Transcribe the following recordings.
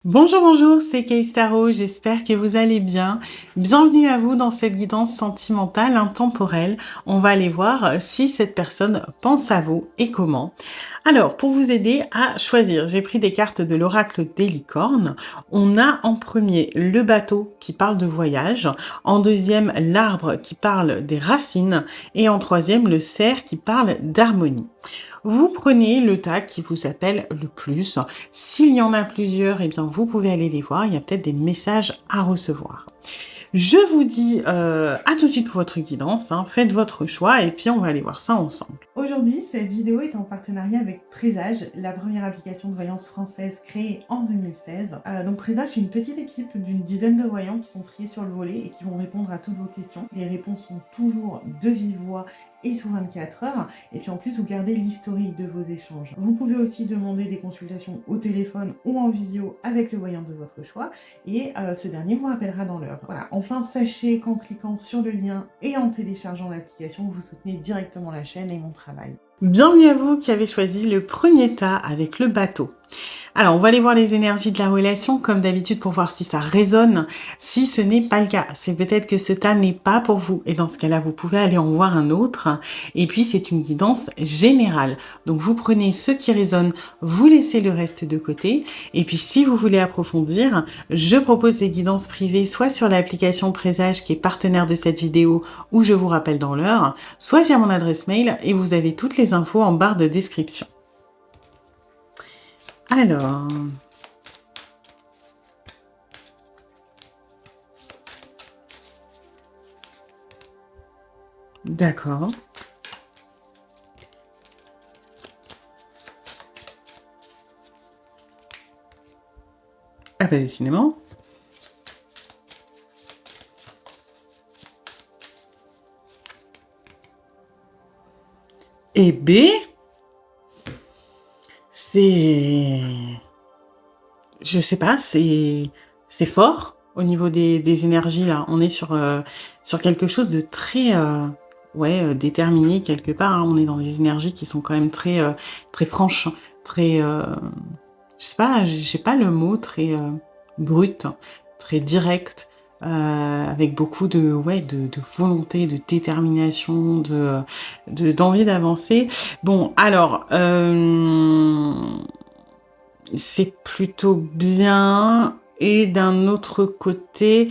Bonjour, bonjour, c'est Kay Tarot, j'espère que vous allez bien. Bienvenue à vous dans cette guidance sentimentale intemporelle. On va aller voir si cette personne pense à vous et comment. Alors, pour vous aider à choisir, j'ai pris des cartes de l'oracle des licornes. On a en premier le bateau qui parle de voyage, en deuxième l'arbre qui parle des racines et en troisième le cerf qui parle d'harmonie. Vous prenez le tag qui vous appelle le plus. S'il y en a plusieurs, eh bien vous pouvez aller les voir. Il y a peut-être des messages à recevoir. Je vous dis à tout de suite pour votre guidance. Faites votre choix et puis on va aller voir ça ensemble. Aujourd'hui, cette vidéo est en partenariat avec Présage, la première application de voyance française créée en 2016. Donc Présage, c'est une petite équipe d'une dizaine de voyants qui sont triés sur le volet et qui vont répondre à toutes vos questions. Les réponses sont toujours de vive voix et sous 24 heures. Et puis en plus, vous gardez l'historique de vos échanges. Vous pouvez aussi demander des consultations au téléphone ou en visio avec le voyant de votre choix. Et ce dernier vous rappellera dans l'heure. Voilà. Enfin, sachez qu'en cliquant sur le lien et en téléchargeant l'application, vous soutenez directement la chaîne et mon travail. Bienvenue à vous qui avez choisi le premier tas avec le bateau. Alors, on va aller voir les énergies de la relation, comme d'habitude, pour voir si ça résonne. Si ce n'est pas le cas, c'est peut-être que ce tas n'est pas pour vous. Et dans ce cas-là, vous pouvez aller en voir un autre. Et puis, c'est une guidance générale. Donc, vous prenez ce qui résonne, vous laissez le reste de côté. Et puis, si vous voulez approfondir, je propose des guidances privées, soit sur l'application Présage, qui est partenaire de cette vidéo, où je vous rappelle dans l'heure, soit via mon adresse mail, et vous avez toutes les infos en barre de description. Alors, d'accord. Ah ben, décidément. Et B, c'est... Je sais pas, c'est fort au niveau des énergies, là. On est sur quelque chose de très... déterminé quelque part. On est dans des énergies qui sont quand même très, très franches, très... je sais pas, j'ai pas le mot, très brut, très direct, avec beaucoup de volonté, de détermination, d'envie d'avancer. Bon, alors, c'est plutôt bien. Et d'un autre côté,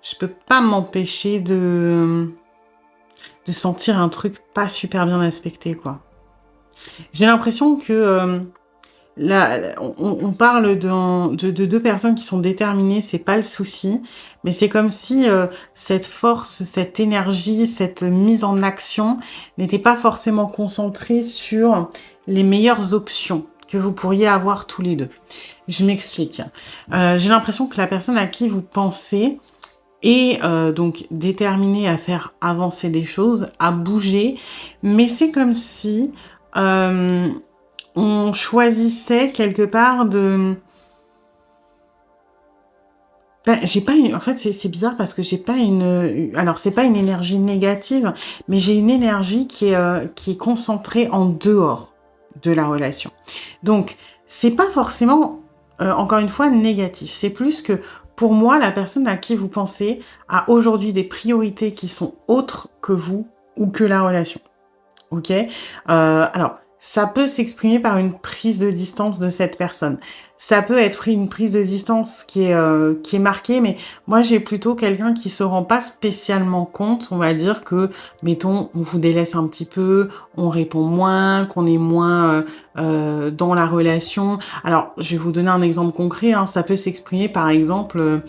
je peux pas m'empêcher de sentir un truc pas super bien aspecté, quoi. J'ai l'impression que là, on parle de deux personnes qui sont déterminées, c'est pas le souci, mais c'est comme si cette force, cette énergie, cette mise en action n'était pas forcément concentrée sur les meilleures options que vous pourriez avoir tous les deux. Je m'explique. J'ai l'impression que la personne à qui vous pensez est donc déterminée à faire avancer les choses, à bouger, mais c'est comme si on choisissait quelque part de... j'ai pas une... En fait, c'est bizarre parce que j'ai pas une... Alors, c'est pas une énergie négative, mais j'ai une énergie qui est concentrée en dehors de la relation. Donc, c'est pas forcément, encore une fois, négatif. C'est plus que, pour moi, la personne à qui vous pensez a aujourd'hui des priorités qui sont autres que vous ou que la relation. Ok, alors, ça peut s'exprimer par une prise de distance de cette personne. Ça peut être une prise de distance qui est marquée, mais moi, j'ai plutôt quelqu'un qui se rend pas spécialement compte, on va dire que, mettons, on vous délaisse un petit peu, on répond moins, qu'on est moins dans la relation. Alors, je vais vous donner un exemple concret, ça peut s'exprimer, par exemple,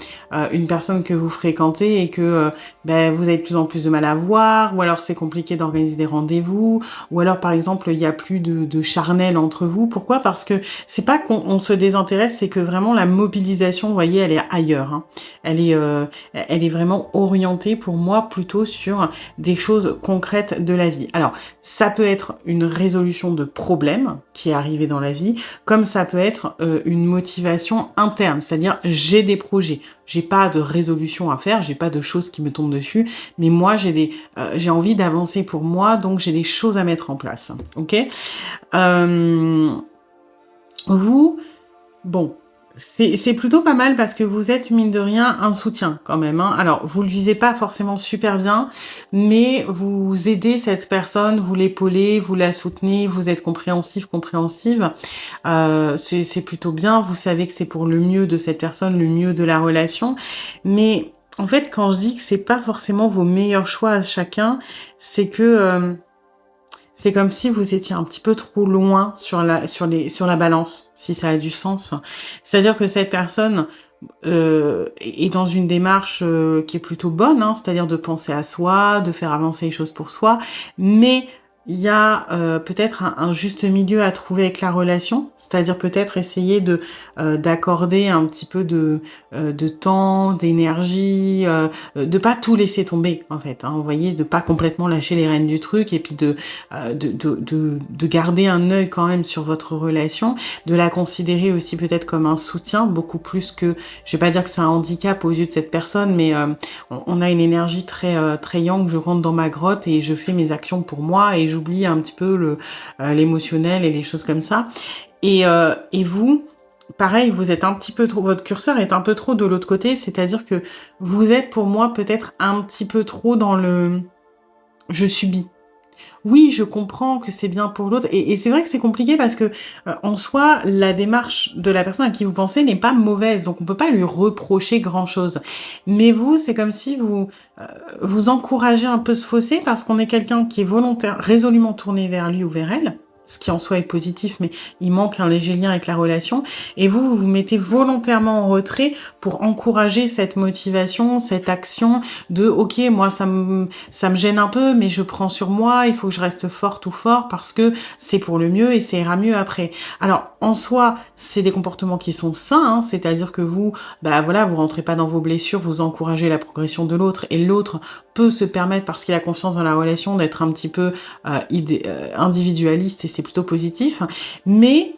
une personne que vous fréquentez et que vous avez de plus en plus de mal à voir, ou alors c'est compliqué d'organiser des rendez-vous, ou alors par exemple il y a plus de charnel entre vous. Pourquoi? Parce que c'est pas qu'on se désintéresse, c'est que vraiment la mobilisation, vous voyez, elle est ailleurs. Elle est vraiment orientée pour moi plutôt sur des choses concrètes de la vie. Alors ça peut être une résolution de problème qui est arrivé dans la vie, comme ça peut être une motivation interne, c'est-à-dire j'ai des projets. J'ai pas de résolution à faire, j'ai pas de choses qui me tombent dessus, mais moi j'ai envie d'avancer pour moi, donc j'ai des choses à mettre en place. Ok, vous, bon, C'est plutôt pas mal parce que vous êtes, mine de rien, un soutien quand même, hein. Alors, vous le vivez pas forcément super bien, mais vous aidez cette personne, vous l'épaulez, vous la soutenez, vous êtes compréhensif, compréhensive. C'est plutôt bien. Vous savez que c'est pour le mieux de cette personne, le mieux de la relation. Mais en fait, quand je dis que c'est pas forcément vos meilleurs choix à chacun, c'est que c'est comme si vous étiez un petit peu trop loin sur la balance, si ça a du sens. C'est-à-dire que cette personne est dans une démarche qui est plutôt bonne, hein, c'est-à-dire de penser à soi, de faire avancer les choses pour soi, mais il y a peut-être un juste milieu à trouver avec la relation, c'est-à-dire peut-être essayer d'accorder un petit peu de temps, d'énergie, de pas tout laisser tomber en fait, hein, vous voyez, de pas complètement lâcher les rênes du truc et puis de garder un œil quand même sur votre relation, de la considérer aussi peut-être comme un soutien, beaucoup plus que, je vais pas dire que c'est un handicap aux yeux de cette personne, mais on a une énergie très yang, je rentre dans ma grotte et je fais mes actions pour moi et j'oublie un petit peu l'émotionnel et les choses comme ça. Et vous, pareil, vous êtes un petit peu trop, votre curseur est un peu trop de l'autre côté, c'est-à-dire que vous êtes pour moi peut-être un petit peu trop dans le je subis. Oui, je comprends que c'est bien pour l'autre et c'est vrai que c'est compliqué parce que, en soi, la démarche de la personne à qui vous pensez n'est pas mauvaise, donc on peut pas lui reprocher grand-chose. Mais vous, c'est comme si vous encouragez un peu ce fossé parce qu'on est quelqu'un qui est volontaire résolument tourné vers lui ou vers elle, ce qui en soi est positif, mais il manque un léger lien avec la relation et vous vous mettez volontairement en retrait pour encourager cette motivation, cette action de: «OK, moi ça me gêne un peu, mais je prends sur moi, il faut que je reste forte ou fort parce que c'est pour le mieux et ça ira mieux après». Alors, en soi, c'est des comportements qui sont sains, hein, c'est-à-dire que vous, bah voilà, vous rentrez pas dans vos blessures, vous encouragez la progression de l'autre et l'autre peut se permettre, parce qu'il a confiance dans la relation, d'être un petit peu individualiste et c'est plutôt positif. Mais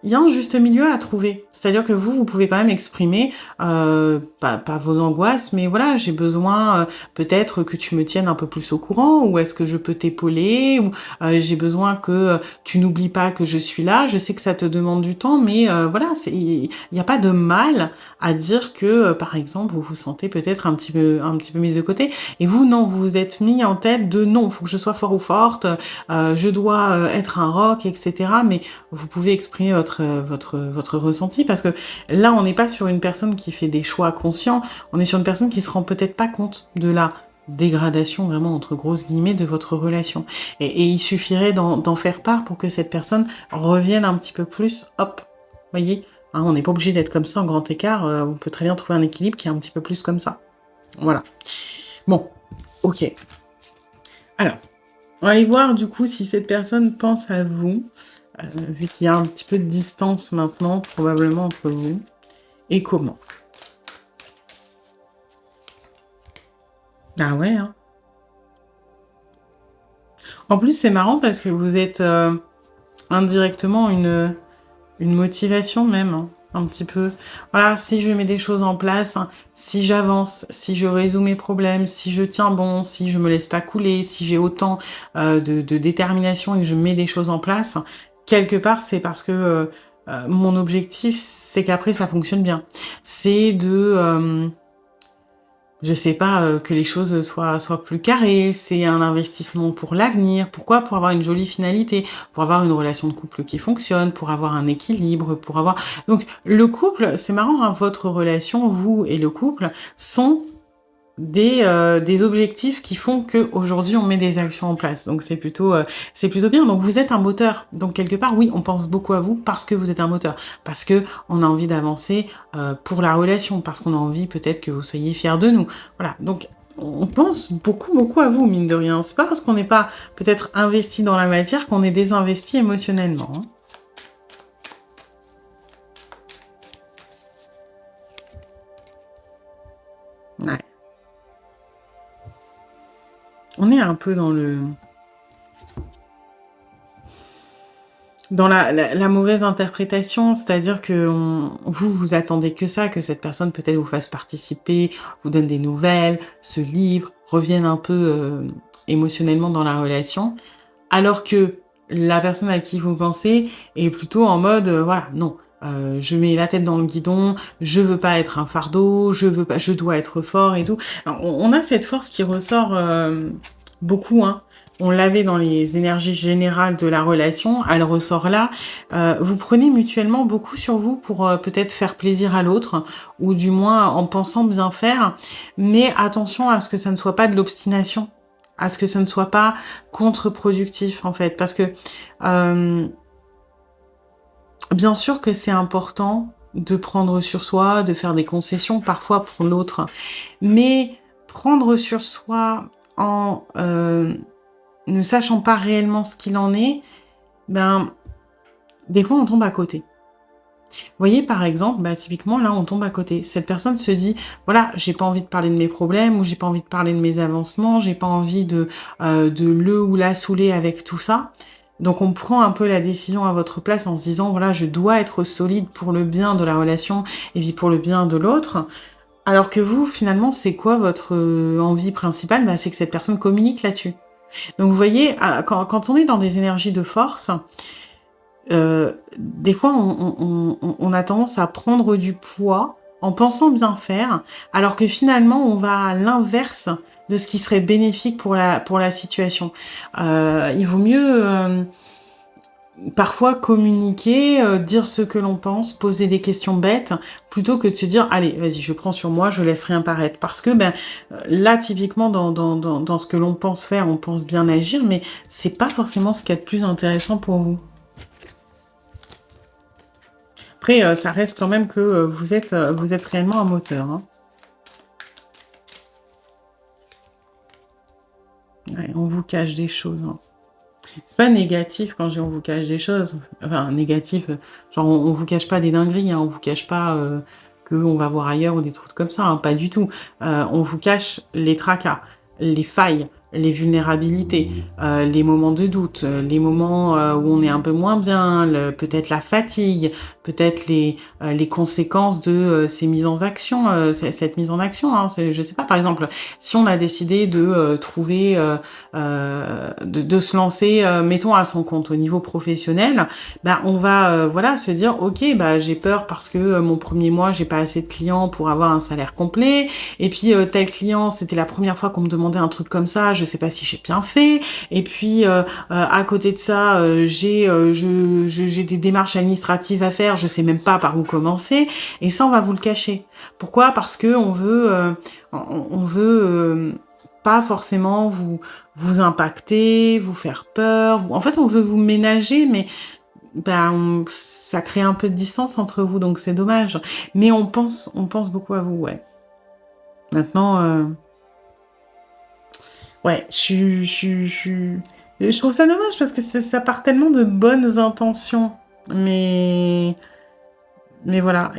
il y a un juste milieu à trouver. C'est-à-dire que vous pouvez quand même exprimer, pas vos angoisses, mais voilà, j'ai besoin peut-être que tu me tiennes un peu plus au courant, ou est-ce que je peux t'épauler, ou j'ai besoin que tu n'oublies pas que je suis là. Je sais que ça te demande du temps, mais voilà, il n'y a pas de mal à dire que, par exemple, vous vous sentez peut-être un petit peu mise de côté. Et vous, non, vous vous êtes mis en tête de non, faut que je sois fort ou forte, je dois être un roc, etc. Mais vous pouvez exprimer votre ressenti parce que là, on n'est pas sur une personne qui fait des choix conscients, on est sur une personne qui se rend peut-être pas compte de la dégradation, vraiment entre grosses guillemets, de votre relation. Et il suffirait d'en faire part pour que cette personne revienne un petit peu plus, hop, voyez, hein, on n'est pas obligé d'être comme ça en grand écart, on peut très bien trouver un équilibre qui est un petit peu plus comme ça. Voilà. Bon, ok. Alors, on va aller voir du coup si cette personne pense à vous, vu qu'il y a un petit peu de distance maintenant, probablement entre vous, et comment. Ah ouais, hein. En plus, c'est marrant parce que vous êtes indirectement une motivation même, hein, un petit peu. Voilà, si je mets des choses en place, hein, si j'avance, si je résous mes problèmes, si je tiens bon, si je me laisse pas couler, si j'ai autant de détermination et que je mets des choses en place, quelque part, c'est parce que mon objectif, c'est qu'après, ça fonctionne bien. C'est je sais pas, que les choses soient plus carrées, c'est un investissement pour l'avenir. Pourquoi? Pour avoir une jolie finalité, pour avoir une relation de couple qui fonctionne, pour avoir un équilibre, pour avoir donc le couple, c'est marrant, hein, votre relation, vous et le couple, sont des objectifs qui font qu'aujourd'hui on met des actions en place. Donc c'est plutôt bien. Donc vous êtes un moteur. Donc quelque part, oui, on pense beaucoup à vous parce que vous êtes un moteur. Parce que on a envie d'avancer pour la relation. Parce qu'on a envie peut-être que vous soyez fiers de nous. Voilà. Donc on pense beaucoup, beaucoup à vous, mine de rien. C'est pas parce qu'on n'est pas peut-être investi dans la matière qu'on est désinvesti émotionnellement, hein. Ouais. On est un peu dans la mauvaise interprétation, c'est-à-dire que vous attendez que ça, que cette personne peut-être vous fasse participer, vous donne des nouvelles, se livre, revienne un peu émotionnellement dans la relation, alors que la personne à qui vous pensez est plutôt en mode, voilà, non, je mets la tête dans le guidon, je veux pas être un fardeau, je dois être fort et tout. Alors, on a cette force qui ressort beaucoup, hein. On l'avait dans les énergies générales de la relation, elle ressort là. Vous prenez mutuellement beaucoup sur vous pour peut-être faire plaisir à l'autre, ou du moins en pensant bien faire. Mais attention à ce que ça ne soit pas de l'obstination, à ce que ça ne soit pas contre-productif en fait. Parce que bien sûr que c'est important de prendre sur soi, de faire des concessions parfois pour l'autre. Mais prendre sur soi en ne sachant pas réellement ce qu'il en est, ben, des fois, on tombe à côté. Vous voyez, par exemple, bah, typiquement, là, on tombe à côté. Cette personne se dit, voilà, j'ai pas envie de parler de mes problèmes, ou j'ai pas envie de parler de mes avancements, j'ai pas envie de le ou la saouler avec tout ça. Donc, on prend un peu la décision à votre place en se disant, voilà, je dois être solide pour le bien de la relation, et puis pour le bien de l'autre. Alors que vous, finalement, c'est quoi votre envie principale? Bah, c'est que cette personne communique là-dessus. Donc vous voyez, quand on est dans des énergies de force, des fois on a tendance à prendre du poids en pensant bien faire, alors que finalement on va à l'inverse de ce qui serait bénéfique pour la situation. Il vaut mieux parfois communiquer, dire ce que l'on pense, poser des questions bêtes, plutôt que de se dire allez, vas-y, je prends sur moi, je laisse rien paraître. Parce que là, typiquement, dans ce que l'on pense faire, on pense bien agir, mais c'est pas forcément ce qu'il y a de plus intéressant pour vous. Après, ça reste quand même que vous êtes réellement un moteur. Hein. Ouais, on vous cache des choses. Hein. C'est pas négatif quand on vous cache des choses. Enfin, négatif, genre on vous cache pas des dingueries, hein, on vous cache pas qu'on va voir ailleurs ou des trucs comme ça, hein, pas du tout. On vous cache les tracas, les failles, les vulnérabilités, les moments de doute, les moments où on est un peu moins bien, peut-être la fatigue, peut-être les conséquences de ces mises en action, cette mise en action. Hein, je sais pas, par exemple, si on a décidé de trouver, de se lancer, mettons à son compte au niveau professionnel, bah on va voilà se dire ok, bah j'ai peur parce que mon premier mois j'ai pas assez de clients pour avoir un salaire complet, et puis tel client c'était la première fois qu'on me demandait un truc comme ça, je sais pas si j'ai bien fait, et puis à côté de ça j'ai des démarches administratives à faire, je sais même pas par où commencer, et ça on va vous le cacher. Pourquoi? Parce que on veut pas forcément vous impacter, vous faire peur. En fait, on veut vous ménager, mais ça crée un peu de distance entre vous, donc c'est dommage. Mais on pense beaucoup à vous, ouais. Maintenant, ouais, je trouve ça dommage parce que ça part tellement de bonnes intentions, mais voilà.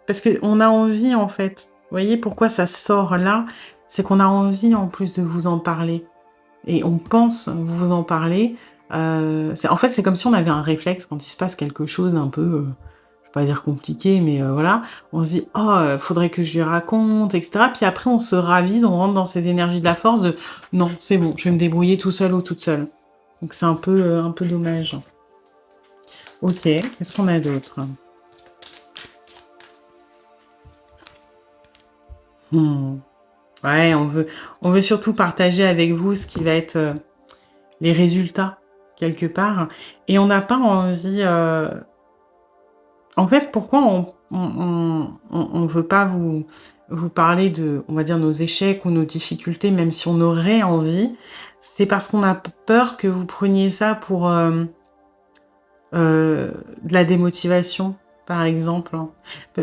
Parce que on a envie en fait. Vous voyez pourquoi ça sort là? C'est qu'on a envie en plus de vous en parler. Et on pense vous en parler. En fait, c'est comme si on avait un réflexe quand il se passe quelque chose un peu, je vais pas dire compliqué, mais voilà. On se dit, oh, faudrait que je lui raconte, etc. Puis après, on se ravise, on rentre dans ces énergies de la force de, non, c'est bon, je vais me débrouiller tout seul ou toute seule. Donc c'est un peu dommage. Ok, qu'est-ce qu'on a d'autre? Ouais, on veut surtout partager avec vous ce qui va être les résultats, quelque part. Et on n'a pas envie... En fait, pourquoi on veut pas vous parler de, on va dire, nos échecs ou nos difficultés, même si on aurait envie, c'est parce qu'on a peur que vous preniez ça pour de la démotivation, par exemple.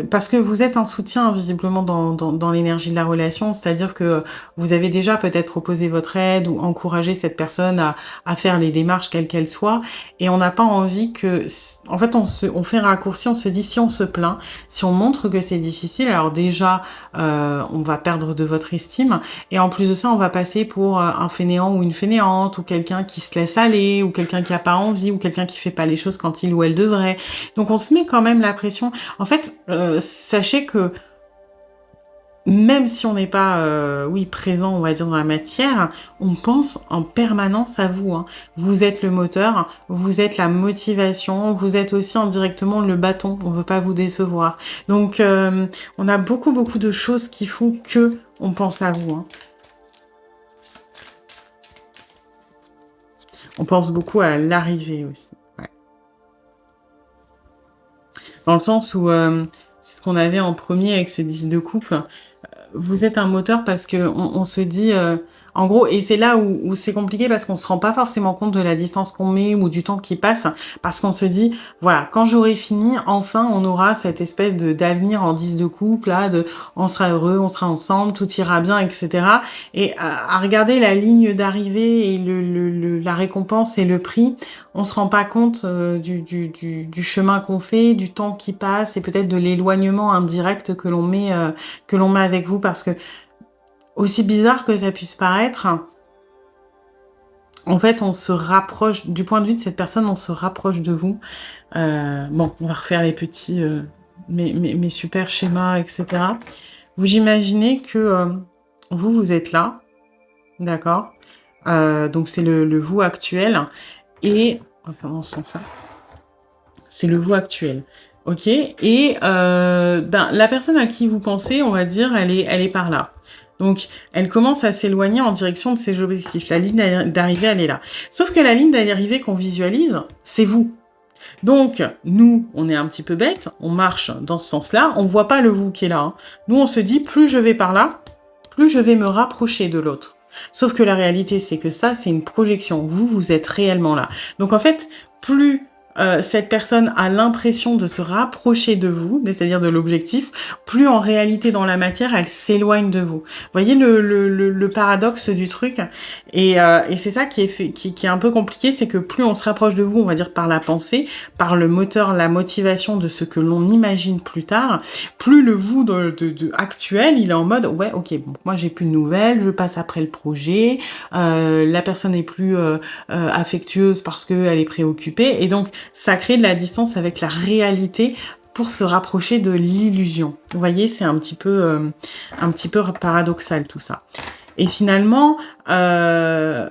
Parce que vous êtes un soutien, visiblement, dans l'énergie de la relation, c'est-à-dire que vous avez déjà peut-être proposé votre aide ou encouragé cette personne à faire les démarches quelles qu'elles soient, et on n'a pas envie que... En fait, on fait un raccourci, on se dit, si on se plaint, si on montre que c'est difficile, alors déjà, on va perdre de votre estime, et en plus de ça, on va passer pour un fainéant ou une fainéante, ou quelqu'un qui se laisse aller, ou quelqu'un qui a pas envie, ou quelqu'un qui fait pas les choses quand il ou elle devrait. Donc on se met quand même la pression. En fait, sachez que même si on n'est pas, oui, présent, on va dire, dans la matière, on pense en permanence à vous, hein. Vous êtes le moteur, vous êtes la motivation, vous êtes aussi indirectement le bâton, on veut pas vous décevoir. Donc, on a beaucoup, beaucoup de choses qui font que on pense à vous, hein. On pense beaucoup à l'arrivée aussi, ouais. Dans le sens où, c'est ce qu'on avait en premier avec ce 10 de coupe, vous êtes un moteur parce que on se dit, en gros, et c'est là où c'est compliqué parce qu'on se rend pas forcément compte de la distance qu'on met ou du temps qui passe, parce qu'on se dit, voilà, quand j'aurai fini, enfin, on aura cette espèce de d'avenir en 10 de couple, là, de on sera heureux, on sera ensemble, tout ira bien, etc. Et à regarder la ligne d'arrivée et la récompense et le prix, on se rend pas compte du chemin qu'on fait, du temps qui passe et peut-être de l'éloignement indirect que l'on met avec vous, parce que aussi bizarre que ça puisse paraître, en fait, on se rapproche, du point de vue de cette personne, on se rapproche de vous. Bon, on va refaire les petits, mes super schémas, etc. Vous imaginez que vous êtes là, d'accord. Donc c'est le vous actuel, et comment on sent ça? C'est le vous actuel. Ok. Et la personne à qui vous pensez, on va dire, elle est par là. Donc, elle commence à s'éloigner en direction de ses objectifs. La ligne d'arrivée, elle est là. Sauf que la ligne d'arrivée qu'on visualise, c'est vous. Donc, nous, on est un petit peu bêtes, on marche dans ce sens-là, on voit pas le vous qui est là, hein. Nous, on se dit, plus je vais par là, plus je vais me rapprocher de l'autre. Sauf que la réalité, c'est que ça, c'est une projection. Vous, vous êtes réellement là. Donc, en fait, plus cette personne a l'impression de se rapprocher de vous, c'est-à-dire de l'objectif, plus en réalité dans la matière, elle s'éloigne de vous. Vous voyez le paradoxe du truc? Et c'est ça qui est un peu compliqué, c'est que plus on se rapproche de vous, on va dire par la pensée, par le moteur, la motivation de ce que l'on imagine plus tard, plus le vous actuel, il est en mode, ouais, ok, bon, moi j'ai plus de nouvelles, je passe après le projet, la personne est plus affectueuse parce qu'elle est préoccupée, et donc ça crée de la distance avec la réalité pour se rapprocher de l'illusion. Vous voyez, c'est un petit peu paradoxal tout ça. Et finalement, en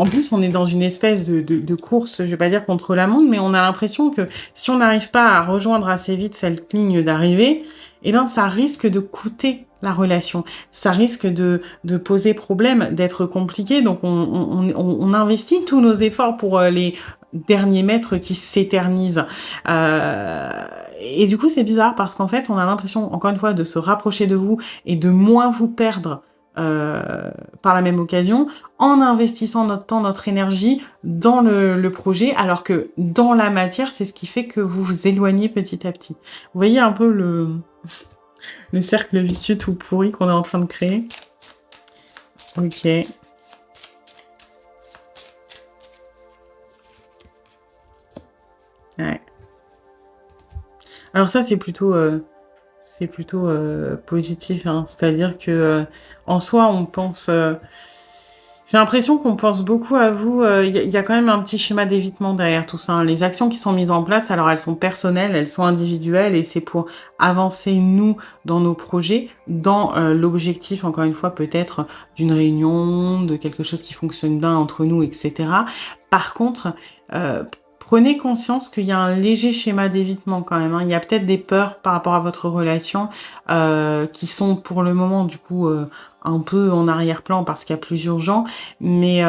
plus, on est dans une espèce de course, je vais pas dire contre la montre, mais on a l'impression que si on n'arrive pas à rejoindre assez vite cette ligne d'arrivée, eh ben, ça risque de coûter la relation. Ça risque de poser problème, d'être compliqué. Donc, on investit tous nos efforts pour les derniers mètres qui s'éternisent. Et du coup, c'est bizarre parce qu'en fait, on a l'impression, encore une fois, de se rapprocher de vous et de moins vous perdre par la même occasion, en investissant notre temps, notre énergie dans le projet, alors que dans la matière, c'est ce qui fait que vous vous éloignez petit à petit. Vous voyez un peu le cercle vicieux tout pourri qu'on est en train de créer? Ok. Ouais. Alors ça, c'est plutôt positif, hein. C'est-à-dire que en soi, on pense... j'ai l'impression qu'on pense beaucoup à vous. Y a quand même un petit schéma d'évitement derrière tout ça, hein. Les actions qui sont mises en place, alors elles sont personnelles, elles sont individuelles, et c'est pour avancer, nous, dans nos projets, dans l'objectif, encore une fois, peut-être d'une réunion, de quelque chose qui fonctionne bien entre nous, etc. Par contre... prenez conscience qu'il y a un léger schéma d'évitement quand même, hein. Il y a peut-être des peurs par rapport à votre relation qui sont pour le moment du coup un peu en arrière-plan parce qu'il y a plus urgent. Mais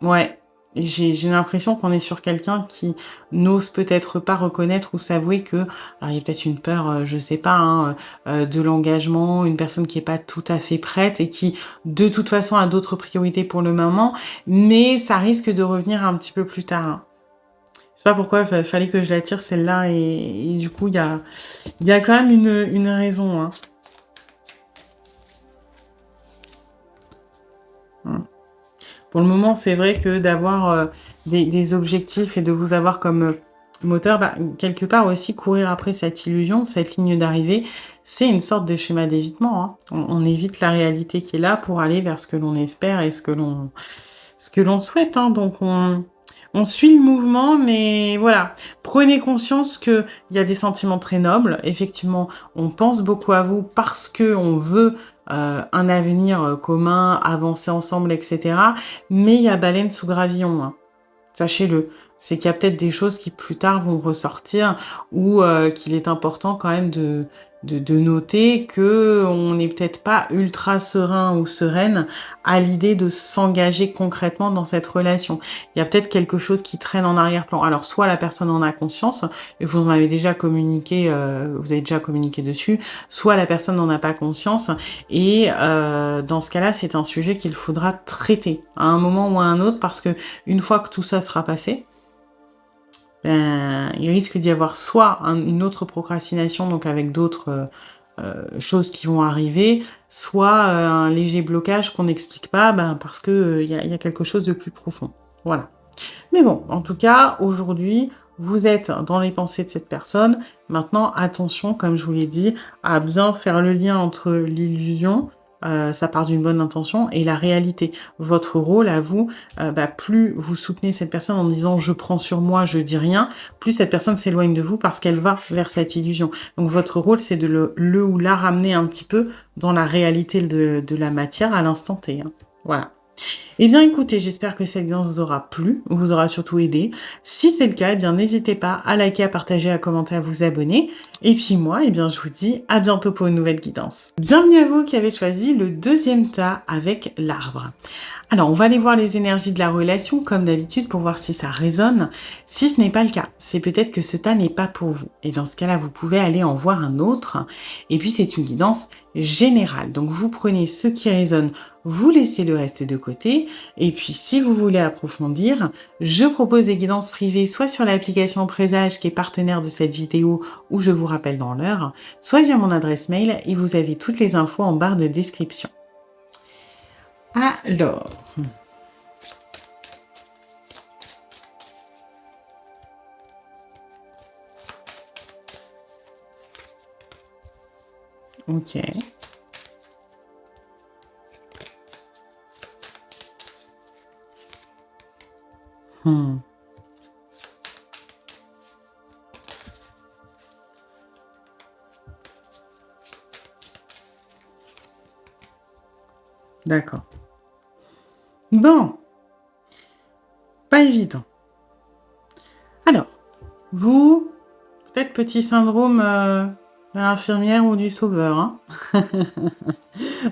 ouais, j'ai l'impression qu'on est sur quelqu'un qui n'ose peut-être pas reconnaître ou s'avouer que... Alors il y a peut-être une peur, je sais pas, hein, de l'engagement, une personne qui est pas tout à fait prête et qui de toute façon a d'autres priorités pour le moment, mais ça risque de revenir un petit peu plus tard, hein. Je sais pas pourquoi fallait que je la tire celle-là, et du coup il y a quand même une raison, hein. Pour le moment, c'est vrai que d'avoir des objectifs et de vous avoir comme moteur, quelque part aussi courir après cette illusion, cette ligne d'arrivée, c'est une sorte de schéma d'évitement, hein. On évite la réalité qui est là pour aller vers ce que l'on espère et ce que l'on souhaite, hein. Donc On suit le mouvement, mais voilà. Prenez conscience qu'il y a des sentiments très nobles. Effectivement, on pense beaucoup à vous parce que on veut un avenir commun, avancer ensemble, etc. Mais il y a baleine sous gravillon, hein. Sachez-le. C'est qu'il y a peut-être des choses qui plus tard vont ressortir ou qu'il est important quand même de noter que on n'est peut-être pas ultra serein ou sereine à l'idée de s'engager concrètement dans cette relation. Il y a peut-être quelque chose qui traîne en arrière-plan. Alors soit la personne en a conscience et vous en avez déjà communiqué, vous avez déjà communiqué dessus, soit la personne n'en a pas conscience et dans ce cas-là, c'est un sujet qu'il faudra traiter à un moment ou à un autre parce que une fois que tout ça sera passé, il risque d'y avoir soit une autre procrastination, donc avec d'autres choses qui vont arriver, soit un léger blocage qu'on n'explique pas, parce que y a quelque chose de plus profond. Voilà. Mais bon, en tout cas, aujourd'hui, vous êtes dans les pensées de cette personne. Maintenant, attention, comme je vous l'ai dit, à bien faire le lien entre l'illusion, ça part d'une bonne intention, et la réalité. Votre rôle à vous, plus vous soutenez cette personne en disant je prends sur moi, je dis rien, plus cette personne s'éloigne de vous parce qu'elle va vers cette illusion. Donc votre rôle, c'est de le ou la ramener un petit peu dans la réalité de la matière à l'instant T, hein. Voilà. Eh bien, écoutez, j'espère que cette guidance vous aura plu, vous aura surtout aidé. Si c'est le cas, eh bien, n'hésitez pas à liker, à partager, à commenter, à vous abonner. Et puis moi, eh bien, je vous dis à bientôt pour une nouvelle guidance. Bienvenue à vous qui avez choisi le deuxième tas avec l'arbre. Alors, on va aller voir les énergies de la relation, comme d'habitude, pour voir si ça résonne. Si ce n'est pas le cas, c'est peut-être que ce tas n'est pas pour vous. Et dans ce cas-là, vous pouvez aller en voir un autre. Et puis, c'est une guidance générale. Donc, vous prenez ce qui résonne, vous laissez le reste de côté. Et puis, si vous voulez approfondir, je propose des guidances privées, soit sur l'application Présage, qui est partenaire de cette vidéo, où je vous rappelle dans l'heure, soit via mon adresse mail, et vous avez toutes les infos en barre de description. Alors, ok. Hmm. D'accord. Bon, pas évident. Alors, vous, peut-être petit syndrome de l'infirmière ou du sauveur, hein.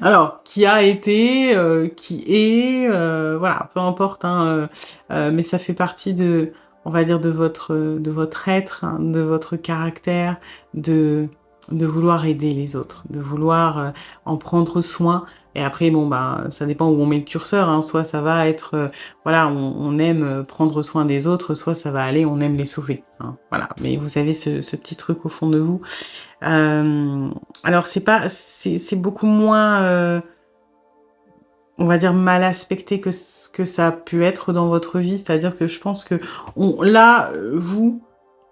Alors, qui a été, qui est, voilà, peu importe, hein, mais ça fait partie de, on va dire, de votre être, hein, de votre caractère, de vouloir aider les autres, de vouloir en prendre soin. Et après, bon, ça dépend où on met le curseur, hein. Soit ça va être, voilà, on aime prendre soin des autres, soit ça va aller, on aime les sauver, hein. Voilà. Mais vous avez ce petit truc au fond de vous. Alors c'est beaucoup moins, on va dire mal aspecté que ce que ça a pu être dans votre vie. C'est-à-dire que je pense que vous,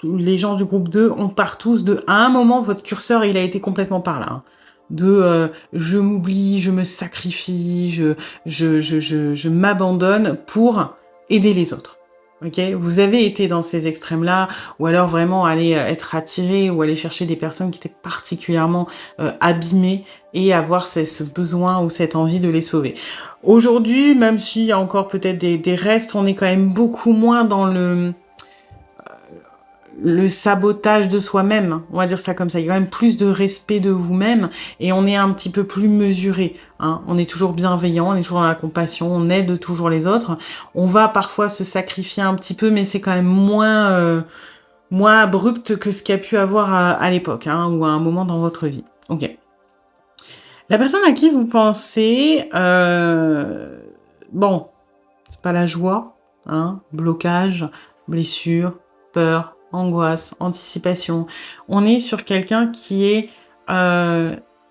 les gens du groupe 2, on part tous de, à un moment, votre curseur, il a été complètement par là, hein. Je m'oublie, je me sacrifie, je m'abandonne pour aider les autres. Ok, vous avez été dans ces extrêmes-là, ou alors vraiment aller être attiré ou aller chercher des personnes qui étaient particulièrement abîmées et avoir ce besoin ou cette envie de les sauver. Aujourd'hui, même s'il y a encore peut-être des restes, on est quand même beaucoup moins dans le sabotage de soi-même, on va dire ça comme ça. Il y a quand même plus de respect de vous-même et on est un petit peu plus mesuré, hein. On est toujours bienveillant, on est toujours dans la compassion, on aide toujours les autres. On va parfois se sacrifier un petit peu, mais c'est quand même moins abrupt que ce qu'il y a pu avoir à l'époque, hein, ou à un moment dans votre vie. Ok. La personne à qui vous pensez, bon, c'est pas la joie, hein, blocage, blessure, peur, angoisse, anticipation. On est sur quelqu'un qui est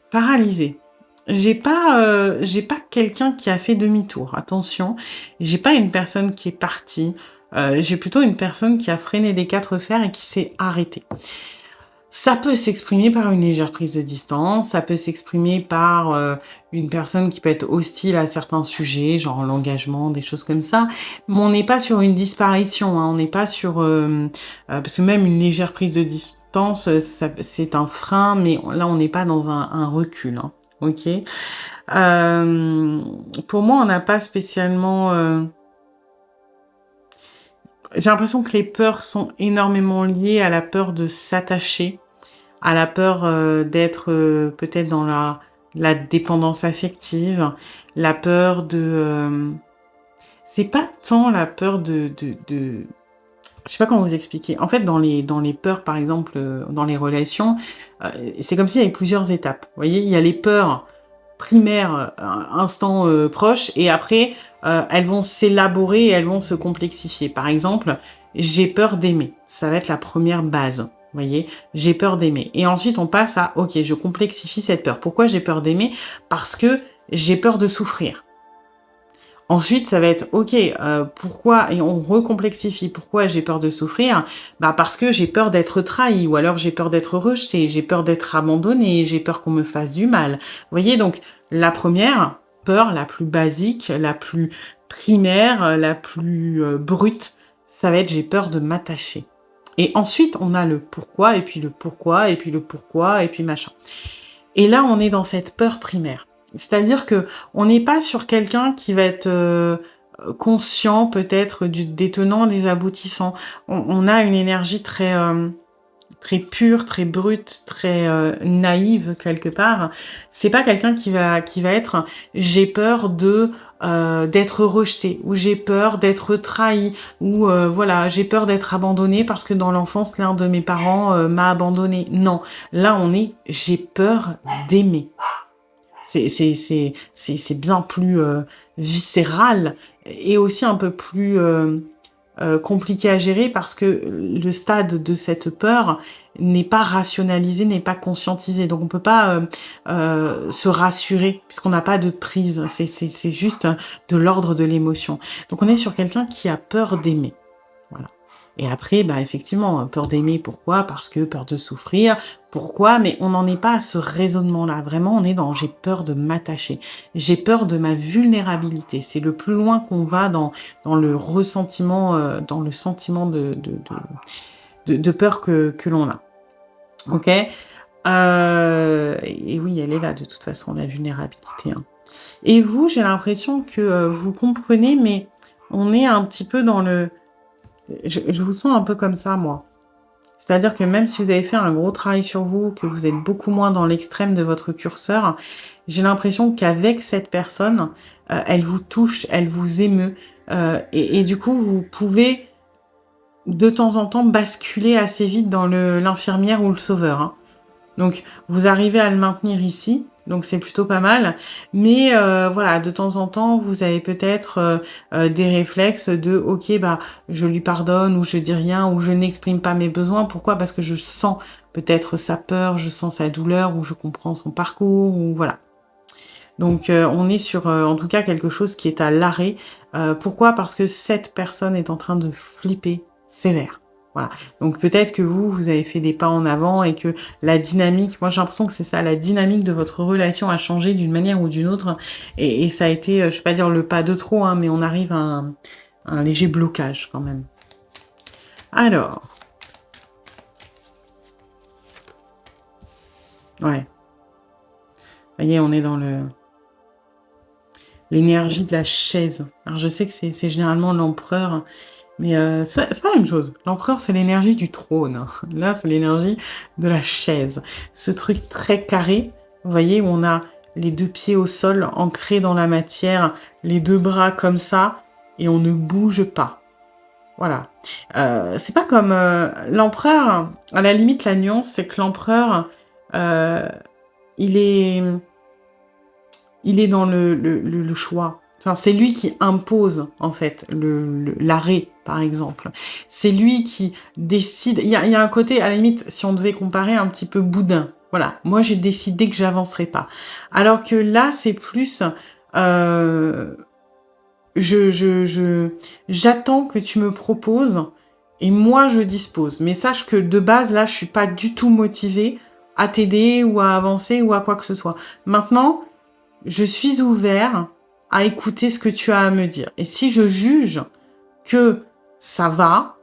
paralysé. J'ai pas quelqu'un qui a fait demi-tour. Attention, j'ai pas une personne qui est partie. J'ai plutôt une personne qui a freiné des quatre fers et qui s'est arrêtée. Ça peut s'exprimer par une légère prise de distance, ça peut s'exprimer par, une personne qui peut être hostile à certains sujets, genre l'engagement, des choses comme ça. Mais on n'est pas sur une disparition, hein, on n'est pas sur, parce que même une légère prise de distance, ça c'est un frein, mais là, on n'est pas dans un recul, hein, OK? Pour moi, on n'a pas spécialement, j'ai l'impression que les peurs sont énormément liées à la peur de s'attacher, à la peur, d'être, peut-être dans la dépendance affective, la peur de, c'est pas tant la peur de je sais pas comment vous expliquer. En fait, dans les peurs, par exemple, dans les relations, c'est comme s'il y avait plusieurs étapes. Vous voyez? Il y a les peurs primaires, instant, proche et après, elles vont s'élaborer et elles vont se complexifier. Par exemple, j'ai peur d'aimer. Ça va être la première base. Vous voyez? J'ai peur d'aimer et ensuite on passe à: «OK, je complexifie cette peur». Pourquoi j'ai peur d'aimer? Parce que j'ai peur de souffrir. Ensuite, ça va être: «OK, pourquoi?» et on recomplexifie. Pourquoi j'ai peur de souffrir? Bah, parce que j'ai peur d'être trahi ou alors j'ai peur d'être rejeté, j'ai peur d'être abandonné, j'ai peur qu'on me fasse du mal. Vous voyez? Donc la première peur, la plus basique, la plus primaire, la plus, brute, ça va être: j'ai peur de m'attacher et ensuite on a le pourquoi et puis le pourquoi et puis le pourquoi et puis machin et là, on est dans cette peur primaire. C'est-à-dire que on n'est pas sur quelqu'un qui va être, conscient peut-être des tenants, des aboutissants. On a une énergie très, très pure, très brute, très, naïve quelque part. C'est pas quelqu'un qui va être: «J'ai peur de, d'être rejeté» ou «J'ai peur d'être trahi» ou, voilà: «J'ai peur d'être abandonné parce que dans l'enfance, l'un de mes parents, m'a abandonné». Non, là on est: «J'ai peur d'aimer». C'est bien plus, viscéral et aussi un peu plus, compliqué à gérer parce que le stade de cette peur n'est pas rationalisé, n'est pas conscientisé. Donc on peut pas, se rassurer puisqu'on n'a pas de prise. C'est juste, de l'ordre de l'émotion. Donc on est sur quelqu'un qui a peur d'aimer. Voilà. Et après, bah, effectivement, peur d'aimer, pourquoi? Parce que peur de souffrir, pourquoi? Mais on n'en est pas à ce raisonnement-là. Vraiment, on est dans j'ai peur de m'attacher. J'ai peur de ma vulnérabilité. C'est le plus loin qu'on va dans le ressentiment, dans le sentiment de peur que l'on a. OK? Et oui, elle est là de toute façon, la vulnérabilité, hein. Et vous, j'ai l'impression que, vous comprenez, mais on est un petit peu dans le je vous sens un peu comme ça, moi. C'est-à-dire que même si vous avez fait un gros travail sur vous, que vous êtes beaucoup moins dans l'extrême de votre curseur, j'ai l'impression qu'avec cette personne, elle vous touche, elle vous émeut, et du coup, vous pouvez de temps en temps basculer assez vite dans l'infirmière ou le sauveur, hein. Donc vous arrivez à le maintenir ici, donc c'est plutôt pas mal. Mais voilà, de temps en temps, vous avez peut-être, des réflexes de: «OK, bah, je lui pardonne» ou «Je dis rien» ou «Je n'exprime pas mes besoins». Pourquoi? Parce que je sens peut-être sa peur, je sens sa douleur ou je comprends son parcours ou voilà. Donc on est sur, en tout cas quelque chose qui est à l'arrêt. Pourquoi? Parce que cette personne est en train de flipper sévère. Voilà. Donc peut-être que vous avez fait des pas en avant et que la dynamique moi j'ai l'impression que c'est ça, la dynamique de votre relation a changé d'une manière ou d'une autre et ça a été, je vais pas dire le pas de trop, hein, mais on arrive à un léger blocage quand même. Alors, ouais, vous voyez, on est dans l'énergie de la chaise. Alors je sais que c'est généralement l'empereur, mais c'est pas la même chose. L'empereur, c'est l'énergie du trône. Là, c'est l'énergie de la chaise. Ce truc très carré, vous voyez, où on a les 2 pieds au sol, ancrés dans la matière, les 2 bras comme ça et on ne bouge pas. Voilà. C'est pas comme, l'empereur, à la limite, la nuance, c'est que l'empereur, heu, il est il est dans le choix. Enfin, c'est lui qui impose, en fait, l'arrêt, par exemple. C'est lui qui décide. Il y a un côté, à la limite, si on devait comparer, un petit peu boudin. Voilà, moi j'ai décidé que j'avancerais pas. Alors que là, c'est plus, je j'attends que tu me proposes Et moi, je dispose. Mais sache que de base, là, je suis pas du tout motivée à t'aider ou à avancer ou à quoi que ce soit. Maintenant, je suis ouvert à écouter ce que tu as à me dire. Et si je juge que ça va,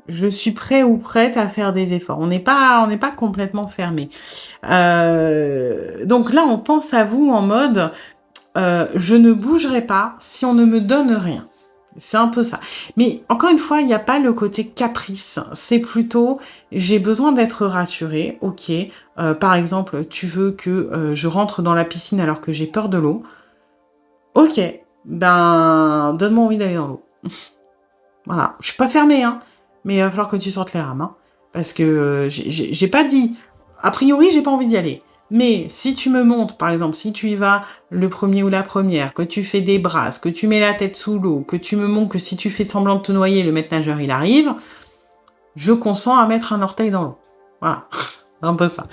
je suis prêt ou prête à faire des efforts. On n'est pas complètement fermé. Donc là, on pense à vous en mode, je ne bougerai pas si on ne me donne rien. C'est un peu ça. Mais encore une fois, il n'y a pas le côté caprice. C'est plutôt, j'ai besoin d'être rassurée. Ok. Par exemple, tu veux que je rentre dans la piscine alors que j'ai peur de l'eau. Ok. Ben, donne-moi envie d'aller dans l'eau. Voilà. Je suis pas fermée, hein. Mais il va falloir que tu sortes les rames, hein. Parce que j'ai pas dit. A priori, j'ai pas envie d'y aller. Mais si tu me montres, par exemple, si tu y vas le premier ou la première, que tu fais des brasses, que tu mets la tête sous l'eau, que tu me montres que si tu fais semblant de te noyer, le maître nageur, il arrive, je consens à mettre un orteil dans l'eau. Voilà. C'est un peu ça.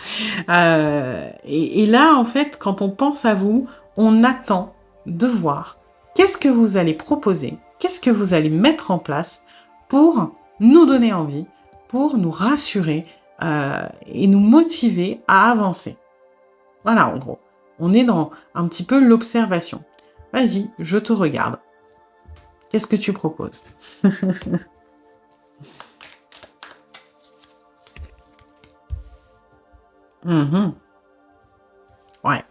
Et là, en fait, quand on pense à vous, on attend de voir qu'est-ce que vous allez proposer, qu'est-ce que vous allez mettre en place pour nous donner envie, pour nous rassurer et nous motiver à avancer. Voilà, en gros. On est dans un petit peu l'observation. Vas-y, je te regarde. Qu'est-ce que tu proposes? Mhm. Ouais.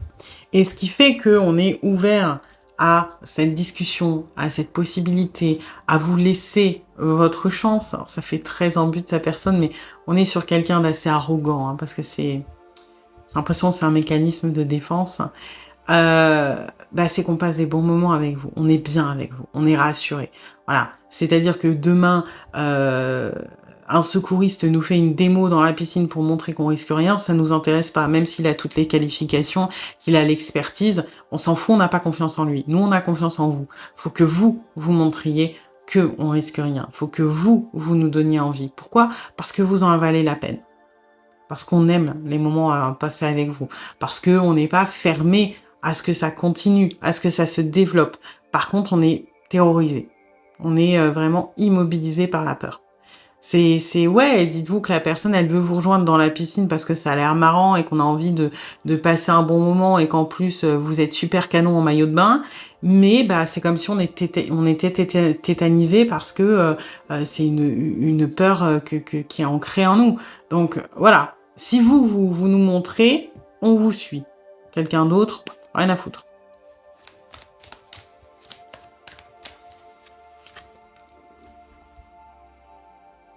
Et ce qui fait qu'on est ouvert à cette discussion, à cette possibilité, à vous laisser votre chance. Alors, ça fait très imbu de sa personne, mais on est sur quelqu'un d'assez arrogant, hein, parce que j'ai l'impression que c'est un mécanisme de défense. C'est qu'on passe des bons moments avec vous. On est bien avec vous. On est rassuré. Voilà. C'est-à-dire que demain, un secouriste nous fait une démo dans la piscine pour montrer qu'on risque rien, ça nous intéresse pas. Même s'il a toutes les qualifications, qu'il a l'expertise, on s'en fout, on n'a pas confiance en lui. Nous, on a confiance en vous. Faut que vous montriez que on risque rien. Faut que vous nous donniez envie. Pourquoi? Parce que vous en valez la peine. Parce qu'on aime les moments à passer avec vous. Parce qu'on n'est pas fermé à ce que ça continue, à ce que ça se développe. Par contre, on est terrorisé. On est vraiment immobilisé par la peur. Ouais, dites-vous que la personne, elle veut vous rejoindre dans la piscine parce que ça a l'air marrant et qu'on a envie de passer un bon moment et qu'en plus, vous êtes super canon en maillot de bain. Mais c'est comme si on était tétanisé parce que c'est une peur qui est ancrée en nous. Donc voilà, si vous nous montrez, on vous suit. Quelqu'un d'autre, rien à foutre.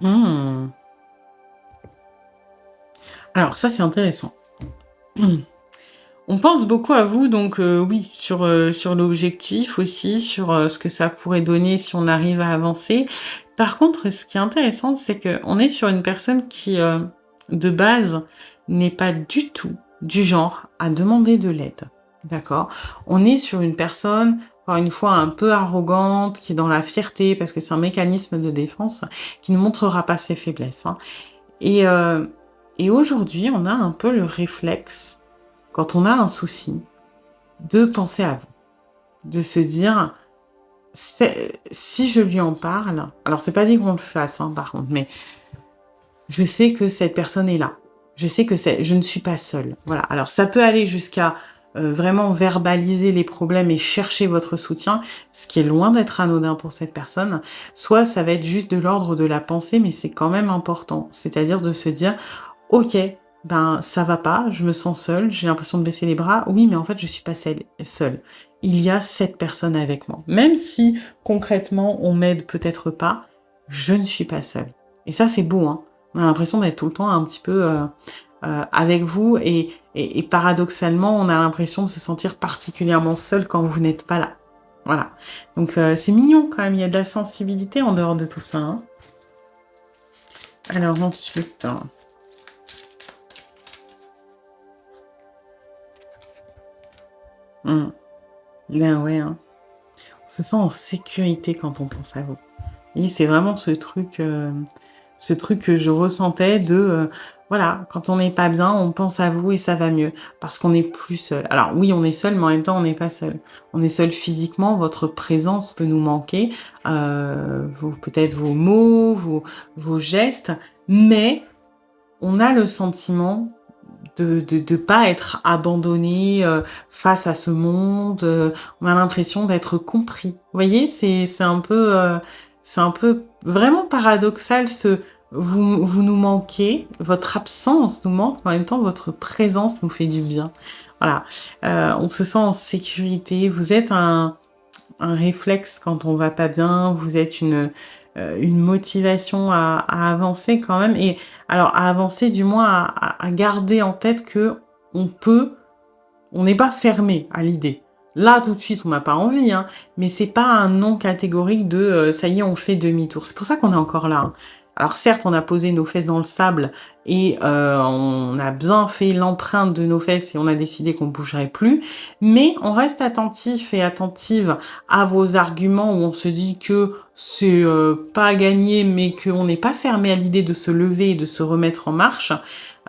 Hmm. Alors ça, c'est intéressant. On pense beaucoup à vous, donc oui, sur l'objectif aussi, sur ce que ça pourrait donner si on arrive à avancer. Par contre, ce qui est intéressant, c'est qu'on est sur une personne qui, de base, n'est pas du tout du genre à demander de l'aide. D'accord? On est sur une personne, encore une fois, un peu arrogante, qui est dans la fierté, parce que c'est un mécanisme de défense, qui ne montrera pas ses faiblesses, hein. Et, euh, et aujourd'hui, on a un peu le réflexe quand on a un souci, de penser à vous, de se dire, si je lui en parle, alors c'est pas dit qu'on le fasse, hein, par contre, mais je sais que cette personne est là. Je sais que je ne suis pas seule. Voilà. Alors ça peut aller jusqu'à vraiment verbaliser les problèmes et chercher votre soutien, ce qui est loin d'être anodin pour cette personne. Soit ça va être juste de l'ordre de la pensée, mais c'est quand même important. C'est-à-dire de se dire, ok, ça va pas, je me sens seule, j'ai l'impression de baisser les bras. Oui, mais en fait, je suis pas seule. Il y a cette personne avec moi. Même si concrètement, on m'aide peut-être pas, je ne suis pas seule. Et ça, c'est beau, hein. On a l'impression d'être tout le temps un petit peu avec vous et paradoxalement, on a l'impression de se sentir particulièrement seul quand vous n'êtes pas là. Voilà. Donc c'est mignon quand même, il y a de la sensibilité en dehors de tout ça, hein. Alors ensuite... Ben ouais, hein. On se sent en sécurité quand on pense à vous. Et c'est vraiment ce truc que je ressentais de voilà, quand on n'est pas bien, on pense à vous et ça va mieux, parce qu'on n'est plus seul. Alors oui, on est seul, mais en même temps, on n'est pas seul. On est seul physiquement, votre présence peut nous manquer, peut-être vos mots, vos gestes, mais on a le sentiment de pas être abandonné face à ce monde. On a l'impression d'être compris. Vous voyez, c'est un peu vraiment paradoxal ce vous nous manquez, votre absence nous manque, mais en même temps votre présence nous fait du bien. Voilà, on se sent en sécurité. Vous êtes un réflexe quand on va pas bien, vous êtes une motivation à avancer quand même et alors à avancer du moins à garder en tête que on n'est pas fermé à l'idée. Là, tout de suite, on n'a pas envie, hein, mais c'est pas un non catégorique de ça y est, on fait demi-tour. C'est pour ça qu'on est encore là. Hein. Alors certes, on a posé nos fesses dans le sable et on a bien fait l'empreinte de nos fesses et on a décidé qu'on ne bougerait plus, mais on reste attentif et attentive à vos arguments où on se dit que c'est pas gagné, mais qu'on n'est pas fermé à l'idée de se lever et de se remettre en marche.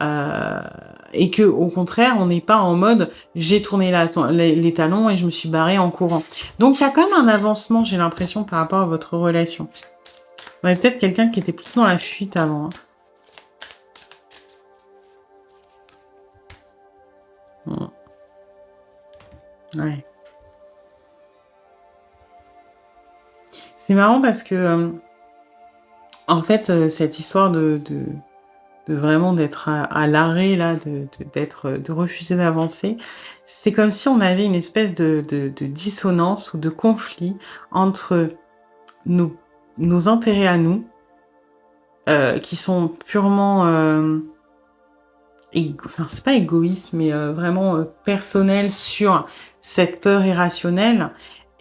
Euh, et que au contraire, on n'est pas en mode j'ai tourné les talons et je me suis barrée en courant. Donc il y a quand même un avancement, j'ai l'impression, par rapport à votre relation. On avait peut-être quelqu'un qui était plutôt dans la fuite avant. Hein. Ouais. C'est marrant parce que, en fait, cette histoire de vraiment d'être à l'arrêt, là, de refuser d'avancer, c'est comme si on avait une espèce de dissonance ou de conflit entre nos, nos intérêts à nous, qui sont purement, enfin, c'est pas égoïste, mais vraiment personnel sur cette peur irrationnelle,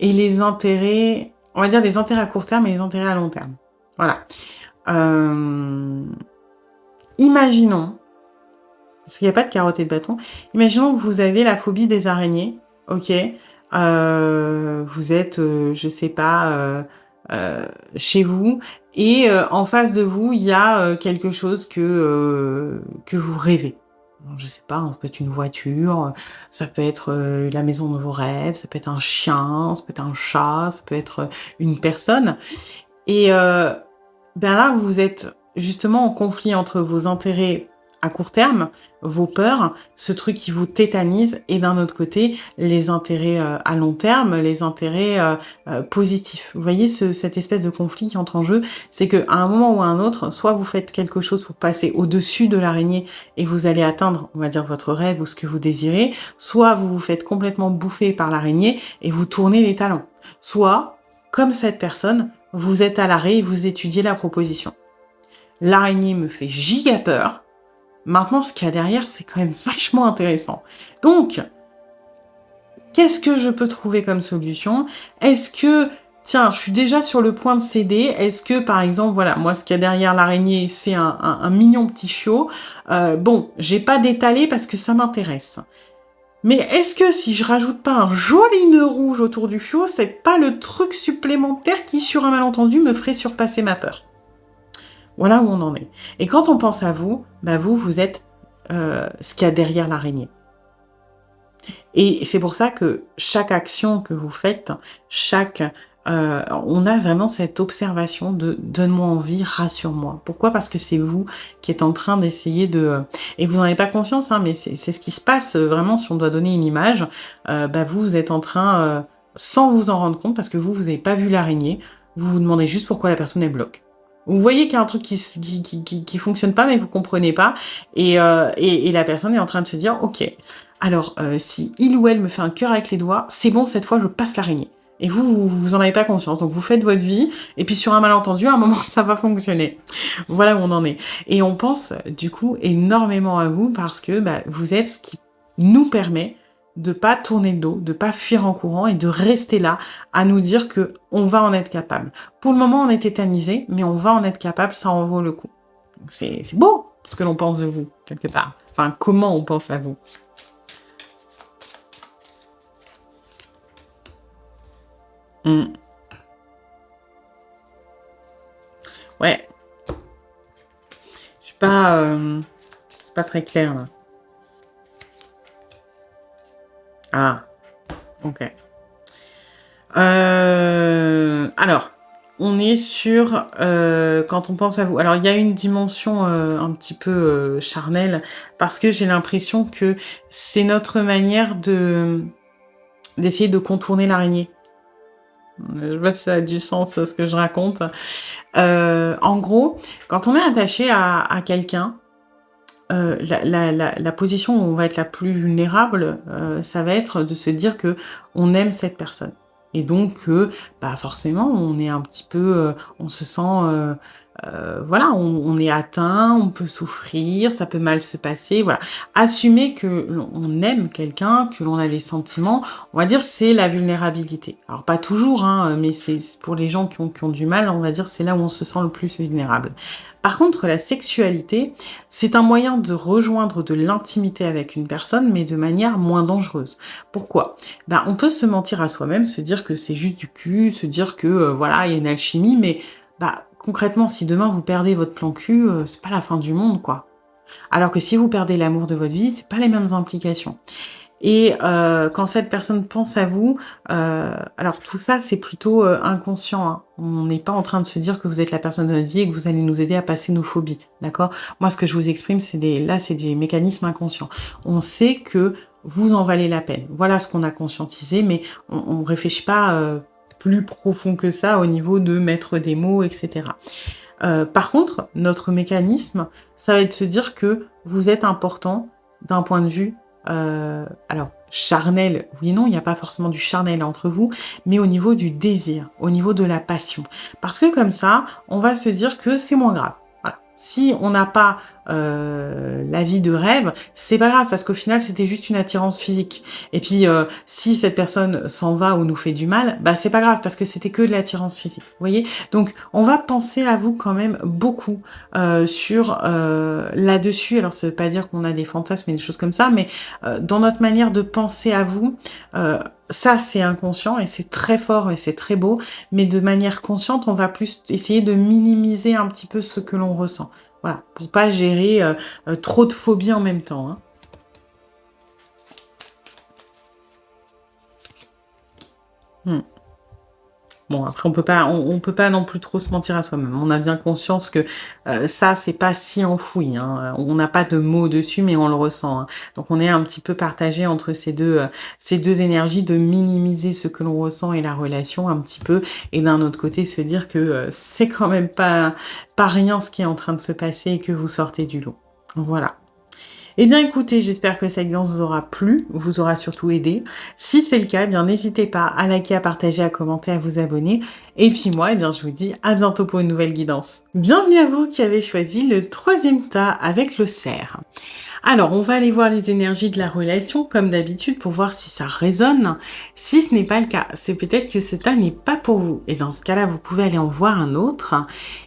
et les intérêts, on va dire les intérêts à court terme et les intérêts à long terme. Voilà. Euh, Imaginons, parce qu'il n'y a pas de carotte et de bâton, imaginons que vous avez la phobie des araignées, ok, vous êtes, je sais pas, chez vous, et en face de vous, il y a quelque chose que vous rêvez. Donc, je sais pas, ça peut être une voiture, ça peut être la maison de vos rêves, ça peut être un chien, ça peut être un chat, ça peut être une personne. Et ben là, vous êtes justement en conflit entre vos intérêts à court terme, vos peurs, ce truc qui vous tétanise, et d'un autre côté, les intérêts à long terme, les intérêts positifs. Vous voyez cette espèce de conflit qui entre en jeu, c'est qu'à un moment ou à un autre, soit vous faites quelque chose pour passer au-dessus de l'araignée et vous allez atteindre, on va dire, votre rêve ou ce que vous désirez, soit vous vous faites complètement bouffer par l'araignée et vous tournez les talons. Soit, comme cette personne, vous êtes à l'arrêt et vous étudiez la proposition. L'araignée me fait giga peur. Maintenant, ce qu'il y a derrière, c'est quand même vachement intéressant. Donc, qu'est-ce que je peux trouver comme solution? Est-ce que, tiens, je suis déjà sur le point de céder. Est-ce que, par exemple, voilà, moi, ce qu'il y a derrière l'araignée, c'est un mignon petit chiot. Bon, j'ai pas d'étalé parce que ça m'intéresse. Mais est-ce que si je rajoute pas un joli nœud rouge autour du chiot, c'est pas le truc supplémentaire qui, sur un malentendu, me ferait surpasser ma peur? Voilà où on en est. Et quand on pense à vous, bah vous êtes ce qu'il y a derrière l'araignée. Et c'est pour ça que chaque action que vous faites, on a vraiment cette observation de donne-moi envie, rassure-moi. Pourquoi? Parce que c'est vous qui êtes en train d'essayer de... Et vous n'en avez pas conscience, hein, mais c'est ce qui se passe vraiment si on doit donner une image. Bah vous êtes en train, sans vous en rendre compte, parce que vous n'avez pas vu l'araignée, vous vous demandez juste pourquoi la personne est bloque. Vous voyez qu'il y a un truc qui fonctionne pas, mais vous comprenez pas. Et la personne est en train de se dire, ok, alors si il ou elle me fait un cœur avec les doigts, c'est bon, cette fois je passe l'araignée. Et vous en avez pas conscience. Donc vous faites votre vie, et puis sur un malentendu, à un moment, ça va fonctionner. Voilà où on en est. Et on pense, du coup, énormément à vous, parce que bah, vous êtes ce qui nous permet de pas tourner le dos, de pas fuir en courant, et de rester là, à nous dire que on va en être capable. Pour le moment, on est tétanisé, mais on va en être capable, ça en vaut le coup. Donc c'est beau, ce que l'on pense de vous, quelque part. Enfin, comment on pense à vous. Mm. Ouais. Je suis pas... C'est pas très clair, là. Ah, OK. Alors, on est sur, quand on pense à vous alors il y a une dimension, un petit peu, charnelle parce que j'ai l'impression que c'est notre manière d'essayer de contourner l'araignée. Je sais pas si ça a du sens, ce que je raconte. En gros, quand on est attaché à quelqu'un, la position où on va être la plus vulnérable, ça va être de se dire que on aime cette personne et donc bah, forcément, on est un petit peu, on se sent, voilà, on est atteint, on peut souffrir, ça peut mal se passer, voilà. Assumer que l'on aime quelqu'un, que l'on a des sentiments, on va dire, c'est la vulnérabilité. Alors pas toujours, hein, mais c'est pour les gens qui ont du mal, on va dire, c'est là où on se sent le plus vulnérable. Par contre, la sexualité, c'est un moyen de rejoindre de l'intimité avec une personne, mais de manière moins dangereuse. Pourquoi? Ben, on peut se mentir à soi-même, se dire que c'est juste du cul, se dire que voilà, il y a une alchimie, mais bah, concrètement, si demain vous perdez votre plan cul, c'est pas la fin du monde, quoi. Alors que si vous perdez l'amour de votre vie, c'est pas les mêmes implications. Et quand cette personne pense à vous, alors tout ça, c'est plutôt, inconscient, hein. On n'est pas en train de se dire que vous êtes la personne de notre vie et que vous allez nous aider à passer nos phobies, d'accord? Moi, ce que je vous exprime, c'est des mécanismes inconscients. On sait que vous en valez la peine. Voilà ce qu'on a conscientisé, mais on réfléchit pas, plus profond que ça au niveau de mettre des mots et cetera. Par contre, notre mécanisme, ça va être de se dire que vous êtes important d'un point de vue, alors charnel, oui et non, il n'y a pas forcément du charnel entre vous, mais au niveau du désir, au niveau de la passion. Parce que comme ça, on va se dire que c'est moins grave. Voilà. Si on n'a pas la vie de rêve, c'est pas grave parce qu'au final c'était juste une attirance physique. Et puis si cette personne s'en va ou nous fait du mal, bah c'est pas grave parce que c'était que de l'attirance physique. Vous voyez? Donc on va penser à vous quand même beaucoup sur là-dessus. Alors ça veut pas dire qu'on a des fantasmes et des choses comme ça, mais dans notre manière de penser à vous, ça c'est inconscient et c'est très fort et c'est très beau, mais de manière consciente, on va plus essayer de minimiser un petit peu ce que l'on ressent. Voilà, pour pas gérer trop de phobies en même temps, hein. Mmh. Bon, après on peut pas non plus trop se mentir à soi-même. On a bien conscience que, ça, c'est pas si enfoui, hein. On n'a pas de mots dessus, mais on le ressent, hein. Donc on est un petit peu partagé entre ces 2 énergies de minimiser ce que l'on ressent et la relation un petit peu et d'un autre côté se dire que, c'est quand même pas rien ce qui est en train de se passer et que vous sortez du lot. Voilà. Eh bien écoutez, j'espère que cette guidance vous aura plu, vous aura surtout aidé. Si c'est le cas, eh bien n'hésitez pas à liker, à partager, à commenter, à vous abonner. Et puis moi, eh bien je vous dis à bientôt pour une nouvelle guidance. Bienvenue à vous qui avez choisi le 3e tas avec le cerf. Alors, on va aller voir les énergies de la relation, comme d'habitude, pour voir si ça résonne. Si ce n'est pas le cas, c'est peut-être que ce tas n'est pas pour vous. Et dans ce cas-là, vous pouvez aller en voir un autre.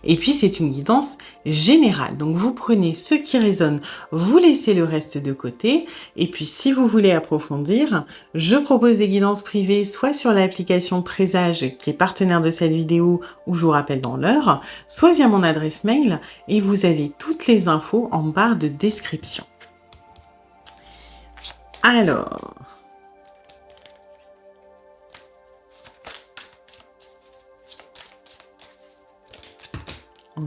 Et puis, c'est une guidance générale. Donc, vous prenez ce qui résonne, vous laissez le reste de côté. Et puis, si vous voulez approfondir, je propose des guidances privées, soit sur l'application Présage, qui est partenaire de cette vidéo, où je vous rappelle dans l'heure, soit via mon adresse mail. Et vous avez toutes les infos en barre de description. Alors, ok.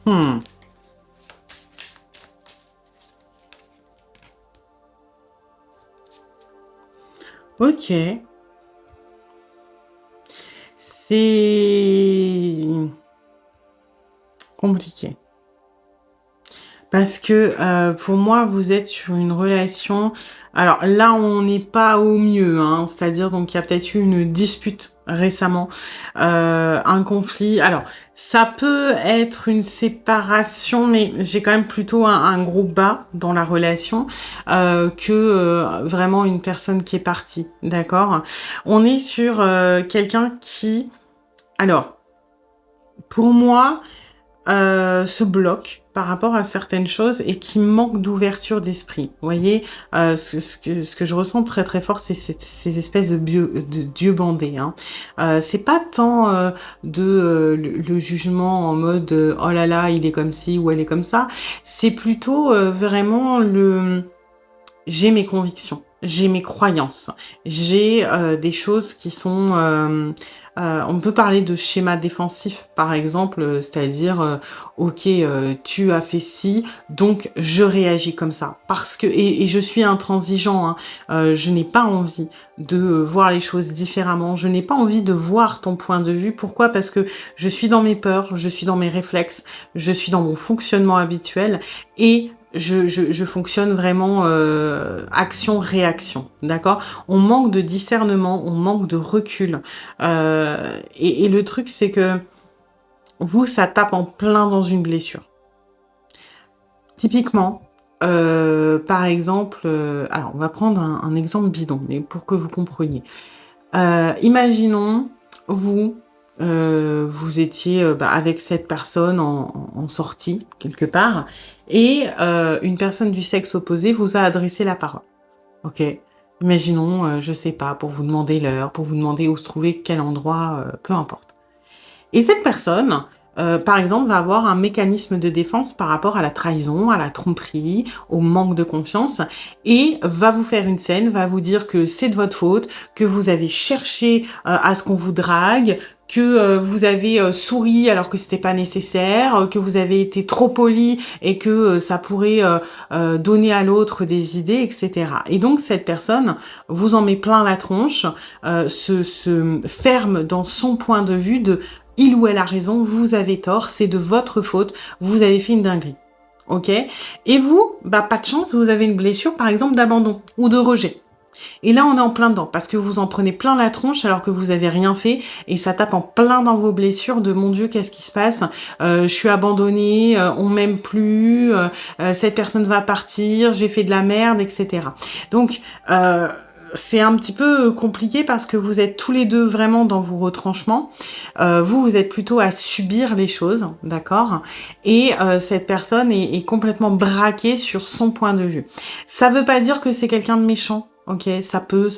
Hmm. Ok. C'est compliqué. Parce que pour moi, vous êtes sur une relation. Alors là, on n'est pas au mieux, hein. C'est-à-dire donc il y a peut-être eu une dispute récemment, un conflit. Alors ça peut être une séparation, mais j'ai quand même plutôt un gros bas dans la relation que vraiment une personne qui est partie, d'accord? On est sur quelqu'un qui, alors pour moi. se bloque par rapport à certaines choses et qui manque d'ouverture d'esprit. Vous voyez, ce que je ressens très très fort, c'est ces espèces de d'yeux bandés. Hein. C'est pas tant le jugement en mode oh là là, il est comme ci ou elle est comme ça. C'est plutôt vraiment j'ai mes convictions, j'ai mes croyances, j'ai des choses qui sont... on peut parler de schéma défensif, par exemple, c'est-à-dire, ok, tu as fait ci, donc je réagis comme ça. Parce que et je suis intransigeant, hein, je n'ai pas envie de voir les choses différemment, je n'ai pas envie de voir ton point de vue. Pourquoi? Parce que je suis dans mes peurs, je suis dans mes réflexes, je suis dans mon fonctionnement habituel et je fonctionne vraiment action-réaction, d'accord? On manque de discernement, on manque de recul. Et le truc, c'est que vous, ça tape en plein dans une blessure. Typiquement, par exemple, alors on va prendre un exemple bidon, mais pour que vous compreniez. Imaginons, vous étiez avec cette personne en sortie, quelque part, et une personne du sexe opposé vous a adressé la parole. Ok. Imaginons, je sais pas, pour vous demander l'heure, pour vous demander où se trouver, quel endroit, peu importe. Et cette personne, par exemple, va avoir un mécanisme de défense par rapport à la trahison, à la tromperie, au manque de confiance, et va vous faire une scène, va vous dire que c'est de votre faute, que vous avez cherché à ce qu'on vous drague, que vous avez souri alors que c'était pas nécessaire, que vous avez été trop poli et que ça pourrait donner à l'autre des idées, etc. Et donc cette personne vous en met plein la tronche, se ferme dans son point de vue de il ou elle a raison, vous avez tort, c'est de votre faute, vous avez fait une dinguerie. Ok? Et vous, pas de chance, vous avez une blessure, par exemple, d'abandon ou de rejet. Et là, on est en plein dedans, parce que vous en prenez plein la tronche alors que vous avez rien fait, et ça tape en plein dans vos blessures de mon Dieu, qu'est-ce qui se passe? Je suis abandonnée, on m'aime plus, cette personne va partir, j'ai fait de la merde, etc. Donc, c'est un petit peu compliqué parce que vous êtes tous les deux vraiment dans vos retranchements. Vous êtes plutôt à subir les choses, d'accord? Et cette personne est complètement braquée sur son point de vue. Ça veut pas dire que c'est quelqu'un de méchant. Ok, ça peut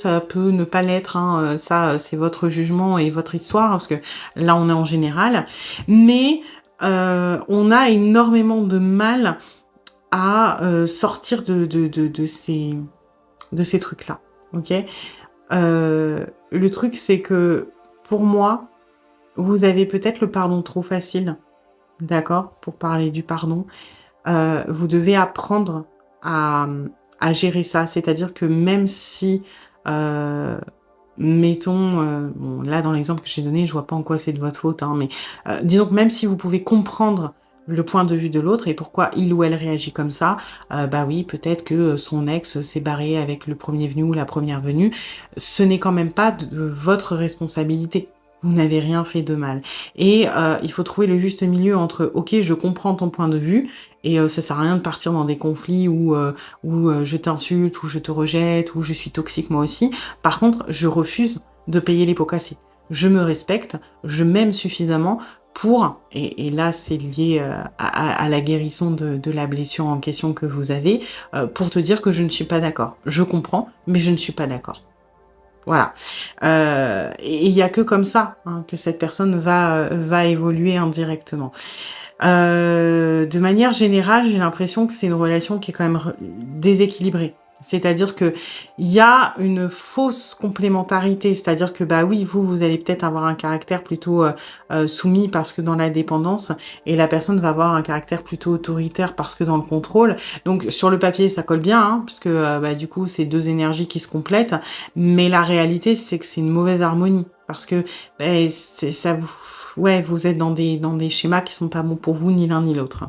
ne pas l'être. Hein. Ça, c'est votre jugement et votre histoire, parce que là, on est en général. Mais on a énormément de mal à sortir de ces trucs-là. Ok. Le truc, c'est que pour moi, vous avez peut-être le pardon trop facile, d'accord? Pour parler du pardon, vous devez apprendre à gérer ça. C'est-à-dire que même si, mettons, bon, là, dans l'exemple que j'ai donné, je vois pas en quoi c'est de votre faute, hein, mais disons que même si vous pouvez comprendre le point de vue de l'autre et pourquoi il ou elle réagit comme ça, bah oui, peut-être que son ex s'est barré avec le premier venu ou la première venue. Ce n'est quand même pas de votre responsabilité. Vous n'avez rien fait de mal. Et il faut trouver le juste milieu entre ok, je comprends ton point de vue, et ça sert à rien de partir dans des conflits où je t'insulte, où je te rejette, où je suis toxique moi aussi. Par contre, je refuse de payer les pots cassés. Je me respecte, je m'aime suffisamment pour, et là c'est lié à la guérison de la blessure en question que vous avez, pour te dire que je ne suis pas d'accord. Je comprends, mais je ne suis pas d'accord. Voilà. Et il n'y a que comme ça hein, que cette personne va évoluer indirectement. De manière générale, j'ai l'impression que c'est une relation qui est quand même déséquilibrée. C'est-à-dire que il y a une fausse complémentarité, c'est-à-dire que bah oui, vous allez peut-être avoir un caractère plutôt soumis parce que dans la dépendance, et la personne va avoir un caractère plutôt autoritaire parce que dans le contrôle. Donc sur le papier, ça colle bien, hein, parce que bah, du coup, c'est deux énergies qui se complètent, mais la réalité, c'est que c'est une mauvaise harmonie parce que bah, ça vous êtes dans des schémas qui sont pas bons pour vous ni l'un ni l'autre.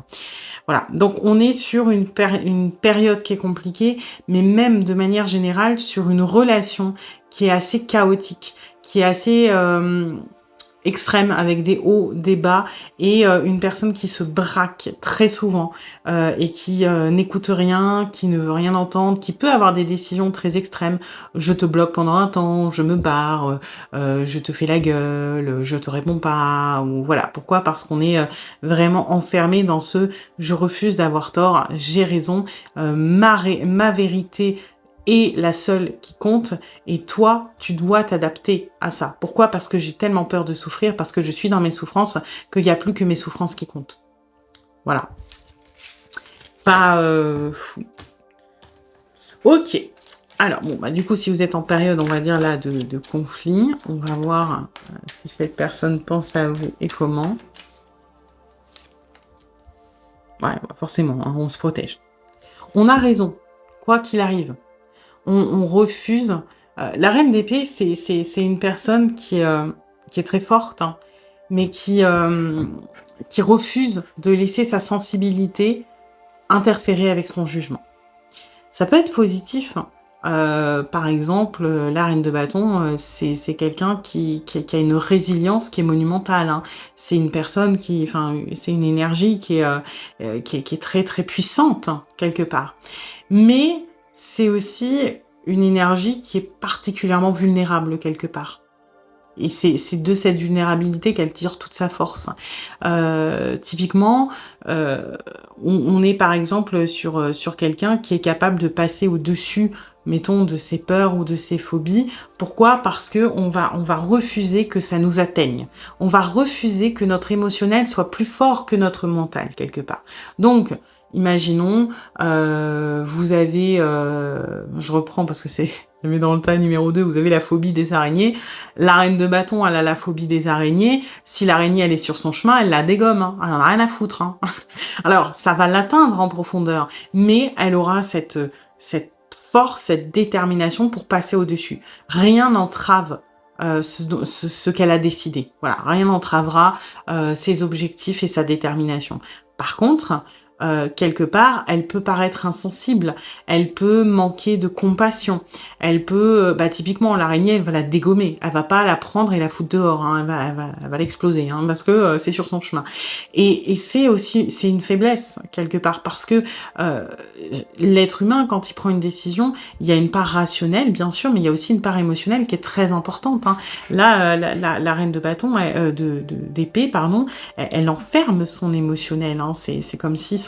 Voilà, donc on est sur une période qui est compliquée, mais même de manière générale sur une relation qui est assez chaotique, qui est assez extrême avec des hauts, des bas et une personne qui se braque très souvent et qui n'écoute rien, qui ne veut rien entendre, qui peut avoir des décisions très extrêmes. Je te bloque pendant un temps, je me barre, je te fais la gueule, je te réponds pas, ou voilà. Pourquoi? Parce qu'on est vraiment enfermé dans ce je refuse d'avoir tort, j'ai raison, ma vérité est la seule qui compte, et toi, tu dois t'adapter à ça. Pourquoi? Parce que j'ai tellement peur de souffrir, parce que je suis dans mes souffrances, qu'il n'y a plus que mes souffrances qui comptent. Voilà. Pas fou. Ok. Alors, bon, bah, du coup, si vous êtes en période, on va dire, là, de conflit, on va voir si cette personne pense à vous et comment. Ouais, bah, forcément, hein, on se protège. On a raison, quoi qu'il arrive. On refuse. La reine d'épée, c'est une personne qui est très forte, hein, mais qui refuse de laisser sa sensibilité interférer avec son jugement. Ça peut être positif. Par exemple, la reine de bâton, c'est quelqu'un qui a une résilience qui est monumentale, hein. C'est une personne c'est une énergie qui est très très puissante, hein, quelque part. Mais c'est aussi une énergie qui est particulièrement vulnérable quelque part. Et c'est de cette vulnérabilité qu'elle tire toute sa force. Typiquement, on est par exemple sur quelqu'un qui est capable de passer au-dessus, mettons, de ses peurs ou de ses phobies. Pourquoi? Parce que on va refuser que ça nous atteigne. On va refuser que notre émotionnel soit plus fort que notre mental, quelque part. Donc, imaginons, vous avez... je reprends parce que c'est... Mais dans le tas numéro 2, vous avez la phobie des araignées. La reine de bâton, elle a la phobie des araignées. Si l'araignée, elle est sur son chemin, elle la dégomme, hein. Elle en a rien à foutre, hein. Alors, ça va l'atteindre en profondeur, mais elle aura cette force, cette détermination pour passer au-dessus. Rien n'entrave ce qu'elle a décidé. Voilà, rien n'entravera ses objectifs et sa détermination. Par contre, quelque part, elle peut paraître insensible, elle peut manquer de compassion, elle peut, typiquement, l'araignée, elle va la dégommer, elle va pas la prendre et la foutre dehors, hein, elle va l'exploser, hein, parce que c'est sur son chemin. Et c'est aussi, c'est une faiblesse, quelque part, parce que l'être humain, quand il prend une décision, il y a une part rationnelle, bien sûr, mais il y a aussi une part émotionnelle qui est très importante, hein. Là, la reine de bâton, d'épée, pardon, elle enferme son émotionnel, hein. C'est comme si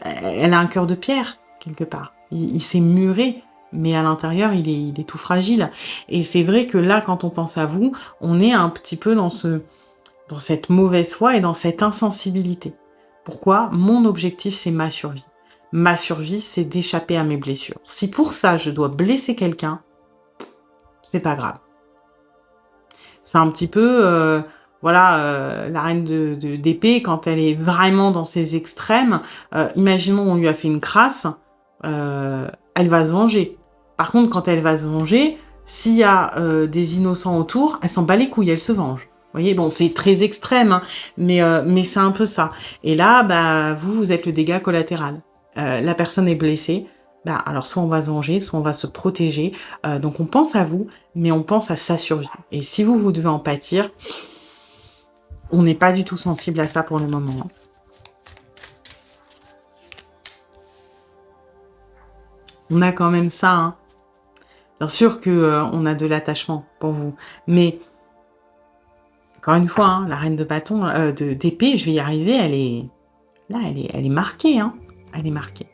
elle a un cœur de pierre, quelque part. Il s'est muré, mais à l'intérieur, il est tout fragile. Et c'est vrai que là, quand on pense à vous, on est un petit peu dans cette mauvaise foi et dans cette insensibilité. Pourquoi? Mon objectif, c'est ma survie. Ma survie, c'est d'échapper à mes blessures. Si pour ça, je dois blesser quelqu'un, c'est pas grave. C'est un petit peu... la reine d'épée, quand elle est vraiment dans ses extrêmes, imaginons on lui a fait une crasse, elle va se venger. Par contre, quand elle va se venger, s'il y a des innocents autour, elle s'en bat les couilles, elle se venge. Vous voyez, bon, c'est très extrême, hein, mais c'est un peu ça. Et là, vous êtes le dégât collatéral. La personne est blessée, alors soit on va se venger, soit on va se protéger. Donc on pense à vous, mais on pense à sa survie. Et si vous devez en pâtir, on n'est pas du tout sensible à ça pour le moment, hein. On a quand même ça, hein. Bien sûr que on a de l'attachement pour vous, mais encore une fois, hein, la reine de bâton, d'épée, je vais y arriver, elle est marquée, hein. Elle est marquée.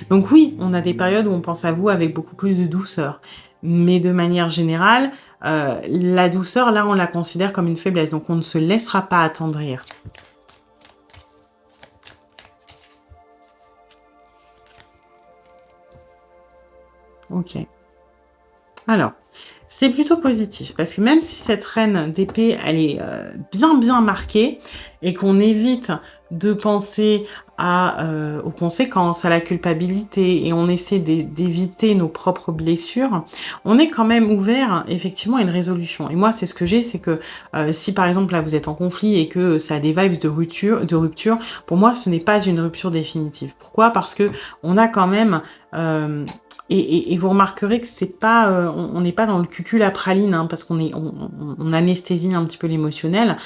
Donc oui, on a des périodes où on pense à vous avec beaucoup plus de douceur, mais de manière générale, la douceur, là, on la considère comme une faiblesse, donc on ne se laissera pas attendrir. Ok. Alors, c'est plutôt positif, parce que même si cette reine d'épée, elle est bien marquée, et qu'on évite de penser aux conséquences, à la culpabilité, et on essaie d'éviter nos propres blessures, on est quand même ouvert, effectivement, à une résolution. Et moi, c'est ce que j'ai, c'est que si, par exemple, là, vous êtes en conflit et que ça a des vibes de rupture, pour moi, ce n'est pas une rupture définitive. Pourquoi? Parce que on a quand même... Et vous remarquerez que c'est pas, on n'est pas dans le cucul à praline, hein, parce on anesthésie un petit peu l'émotionnel.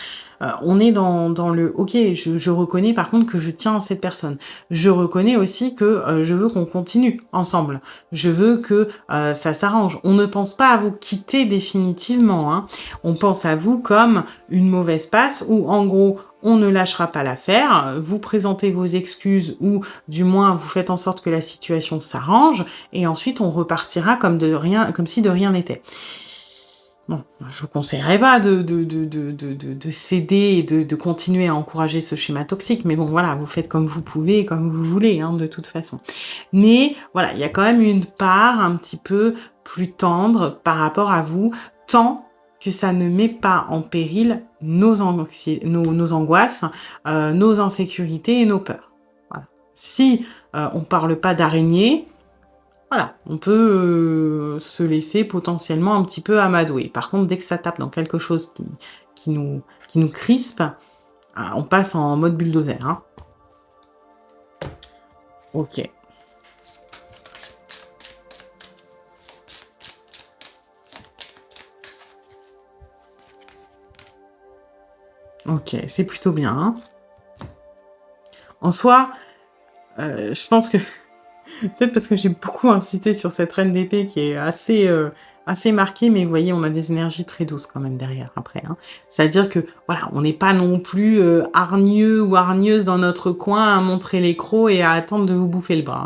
On est dans le OK, je reconnais par contre que je tiens à cette personne. Je reconnais aussi que je veux qu'on continue ensemble. Je veux que ça s'arrange. On ne pense pas à vous quitter définitivement, hein. On pense à vous comme une mauvaise passe où en gros on ne lâchera pas l'affaire, vous présentez vos excuses ou du moins vous faites en sorte que la situation s'arrange et ensuite on repartira comme si de rien n'était. Bon, je vous conseillerais pas de céder et de continuer à encourager ce schéma toxique, mais bon, voilà, vous faites comme vous pouvez et comme vous voulez, hein, de toute façon. Mais voilà, il y a quand même une part un petit peu plus tendre par rapport à vous, tant que ça ne met pas en péril nos angoisses, nos insécurités et nos peurs. Voilà. Si on parle pas d'araignée, voilà, on peut se laisser potentiellement un petit peu amadouer. Par contre, dès que ça tape dans quelque chose qui nous crispe, on passe en mode bulldozer, hein. Ok. Ok, c'est plutôt bien, hein. En soi, je pense que peut-être parce que j'ai beaucoup insisté sur cette reine d'épée qui est assez marquée, mais vous voyez, on a des énergies très douces quand même derrière après, hein. C'est-à-dire que, voilà, on n'est pas non plus hargneux ou hargneuse dans notre coin à montrer les crocs et à attendre de vous bouffer le bras,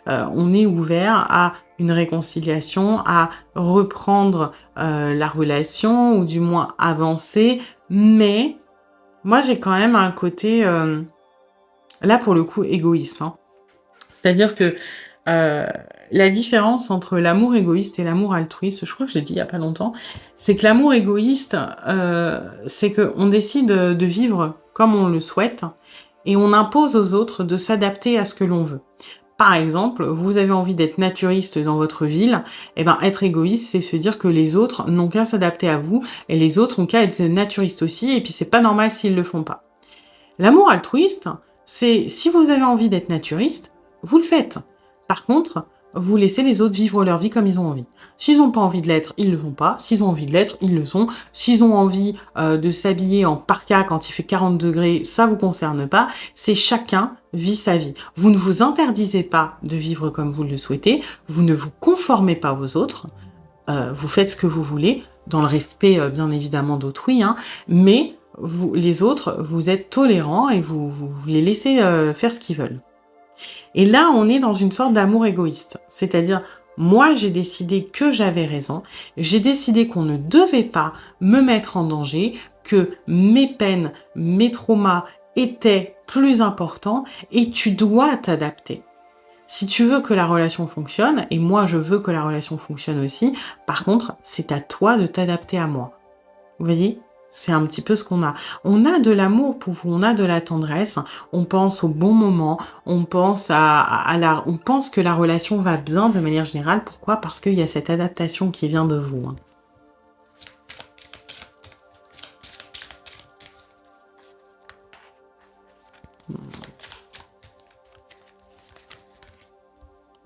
hein. On est ouvert à une réconciliation, à reprendre la relation, ou du moins avancer, mais moi j'ai quand même un côté, là pour le coup, égoïste, hein. C'est-à-dire que la différence entre l'amour égoïste et l'amour altruiste, je crois que je l'ai dit il y a pas longtemps, c'est que l'amour égoïste, c'est qu'on décide de vivre comme on le souhaite et on impose aux autres de s'adapter à ce que l'on veut. Par exemple, vous avez envie d'être naturiste dans votre ville, et ben être égoïste, c'est se dire que les autres n'ont qu'à s'adapter à vous et les autres ont qu'à être naturistes aussi, et puis c'est pas normal s'ils le font pas. L'amour altruiste, c'est si vous avez envie d'être naturiste, vous le faites. Par contre, vous laissez les autres vivre leur vie comme ils ont envie. S'ils n'ont pas envie de l'être, ils le font pas. S'ils ont envie de l'être, ils le sont. S'ils ont envie de s'habiller en parka quand il fait 40 degrés, ça vous concerne pas. C'est chacun vit sa vie. Vous ne vous interdisez pas de vivre comme vous le souhaitez. Vous ne vous conformez pas aux autres. Vous faites ce que vous voulez, dans le respect bien évidemment d'autrui, hein, mais vous, les autres, vous êtes tolérants et vous les laissez faire ce qu'ils veulent. Et là, on est dans une sorte d'amour égoïste. C'est-à-dire, moi, j'ai décidé que j'avais raison. J'ai décidé qu'on ne devait pas me mettre en danger, que mes peines, mes traumas étaient plus importants et tu dois t'adapter. Si tu veux que la relation fonctionne, et moi je veux que la relation fonctionne aussi, par contre, c'est à toi de t'adapter à moi. Vous voyez ? C'est un petit peu ce qu'on a. On a de l'amour pour vous, on a de la tendresse, on pense au bon moment, on pense on pense que la relation va bien de manière générale. Pourquoi ? Parce qu'il y a cette adaptation qui vient de vous, hein.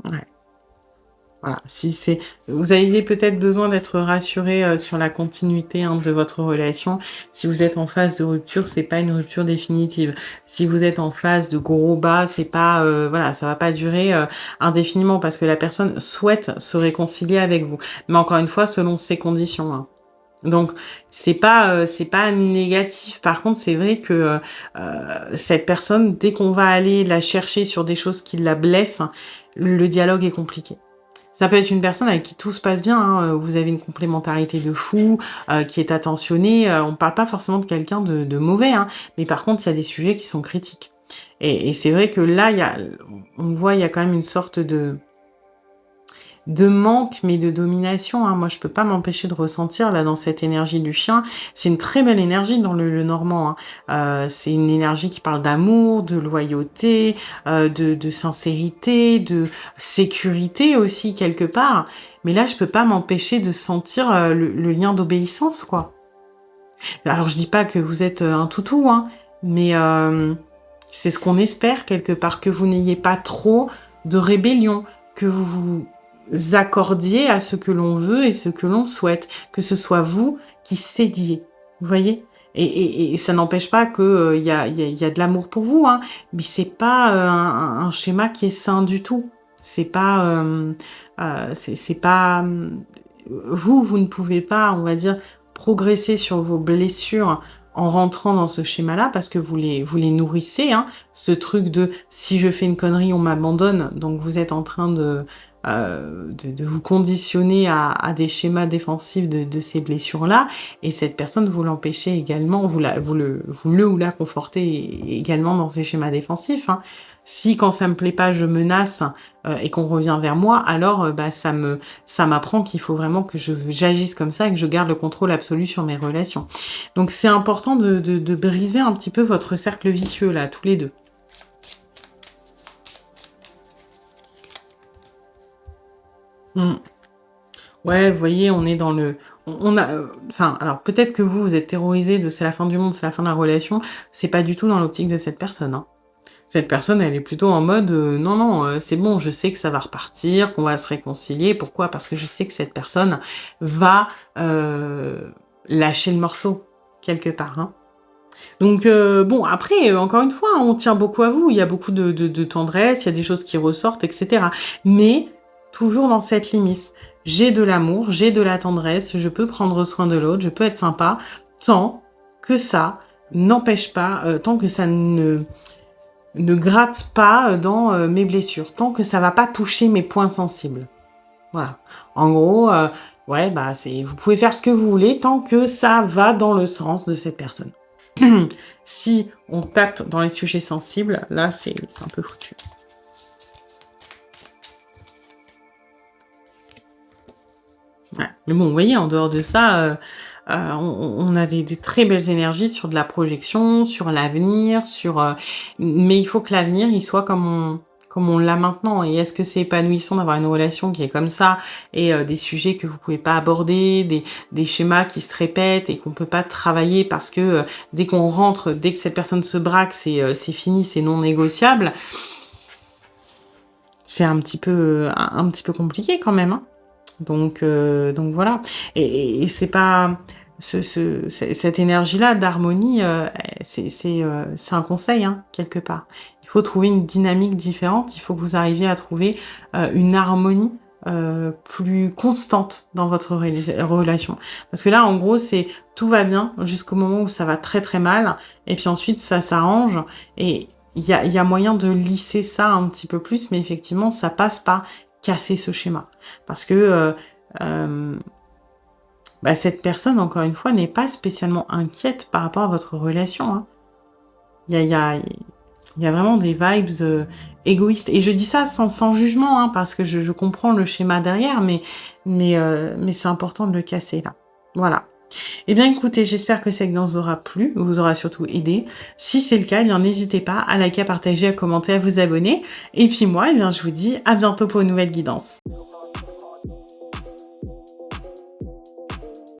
Ouais. Voilà, si c'est, vous aviez peut-être besoin d'être rassuré sur la continuité, hein, de votre relation. Si vous êtes en phase de rupture, c'est pas une rupture définitive. Si vous êtes en phase de gros bas, c'est pas, voilà, ça va pas durer indéfiniment parce que la personne souhaite se réconcilier avec vous. Mais encore une fois, selon ses conditions, hein. Donc c'est pas négatif. Par contre, c'est vrai que cette personne, dès qu'on va aller la chercher sur des choses qui la blessent, le dialogue est compliqué. Ça peut être une personne avec qui tout se passe bien, hein, vous avez une complémentarité de fou, qui est attentionnée, on parle pas forcément de quelqu'un de mauvais, hein, mais par contre, il y a des sujets qui sont critiques. Et c'est vrai que là, on voit, il y a quand même une sorte de manque, mais de domination, hein. Moi, je peux pas m'empêcher de ressentir, là, dans cette énergie du chien. C'est une très belle énergie dans le normand, hein. C'est une énergie qui parle d'amour, de loyauté, de sincérité, de sécurité aussi, quelque part. Mais là, je peux pas m'empêcher de sentir le lien d'obéissance, quoi. Alors, je dis pas que vous êtes un toutou, hein, mais c'est ce qu'on espère, quelque part, que vous n'ayez pas trop de rébellion, que vous accordiez à ce que l'on veut et ce que l'on souhaite, que ce soit vous qui cédiez. Vous voyez? Et ça n'empêche pas que y a de l'amour pour vous, hein, mais c'est pas un schéma qui est sain du tout. C'est pas, c'est pas, vous ne pouvez pas, on va dire, progresser sur vos blessures en rentrant dans ce schéma-là parce que vous les nourrissez, hein. Ce truc de si je fais une connerie, on m'abandonne. Donc vous êtes en train de vous conditionner à des schémas défensifs de ces blessures-là, et cette personne, vous l'empêchez également, vous le ou la confortez également dans ces schémas défensifs, hein. Si quand ça me plaît pas, je menace et qu'on revient vers moi, alors ça m'apprend qu'il faut vraiment que j'agisse comme ça et que je garde le contrôle absolu sur mes relations. Donc c'est important de briser un petit peu votre cercle vicieux là, tous les deux. Mm. Ouais, vous voyez, on est dans le... On a, enfin, alors peut-être que vous êtes terrorisé de c'est la fin du monde, c'est la fin de la relation. C'est pas du tout dans l'optique de cette personne, hein. Cette personne, elle est plutôt en mode non, non, c'est bon, je sais que ça va repartir, qu'on va se réconcilier. Pourquoi? Parce que je sais que cette personne va lâcher le morceau, quelque part, hein. Donc, bon, après, encore une fois, hein, on tient beaucoup à vous. Il y a beaucoup de tendresse, il y a des choses qui ressortent, etc. Mais toujours dans cette limite. J'ai de l'amour, j'ai de la tendresse, je peux prendre soin de l'autre, je peux être sympa, tant que ça n'empêche pas, tant que ça ne gratte pas dans mes blessures, tant que ça va pas toucher mes points sensibles. Voilà. En gros, ouais, bah, vous pouvez faire ce que vous voulez tant que ça va dans le sens de cette personne. Si on tape dans les sujets sensibles, là, c'est un peu foutu. Ouais. Mais bon, vous voyez, en dehors de ça, on a des très belles énergies sur de la projection, sur l'avenir, mais il faut que l'avenir, il soit comme on l'a maintenant. Et est-ce que c'est épanouissant d'avoir une relation qui est comme ça et des sujets que vous pouvez pas aborder, des schémas qui se répètent et qu'on peut pas travailler parce que dès qu'on rentre, dès que cette personne se braque, c'est fini, c'est non négociable. C'est un petit peu compliqué quand même, hein. Donc voilà. Et c'est pas cette énergie-là d'harmonie, c'est un conseil, hein, quelque part. Il faut trouver une dynamique différente. Il faut que vous arriviez à trouver une harmonie plus constante dans votre relation. Parce que là, en gros, c'est tout va bien jusqu'au moment où ça va très très mal, et puis ensuite ça s'arrange et il y a moyen de lisser ça un petit peu plus, mais effectivement, ça passe par casser ce schéma. Parce que bah, cette personne, encore une fois, n'est pas spécialement inquiète par rapport à votre relation, hein. Il y a vraiment des vibes égoïstes. Et je dis ça sans jugement, hein, parce que je comprends le schéma derrière, mais c'est important de le casser, là. Voilà. Eh bien, écoutez, j'espère que cette guidance vous aura plu, vous aura surtout aidé. Si c'est le cas, eh bien, n'hésitez pas à liker, à partager, à commenter, à vous abonner. Et puis moi, eh bien, je vous dis à bientôt pour une nouvelle guidance.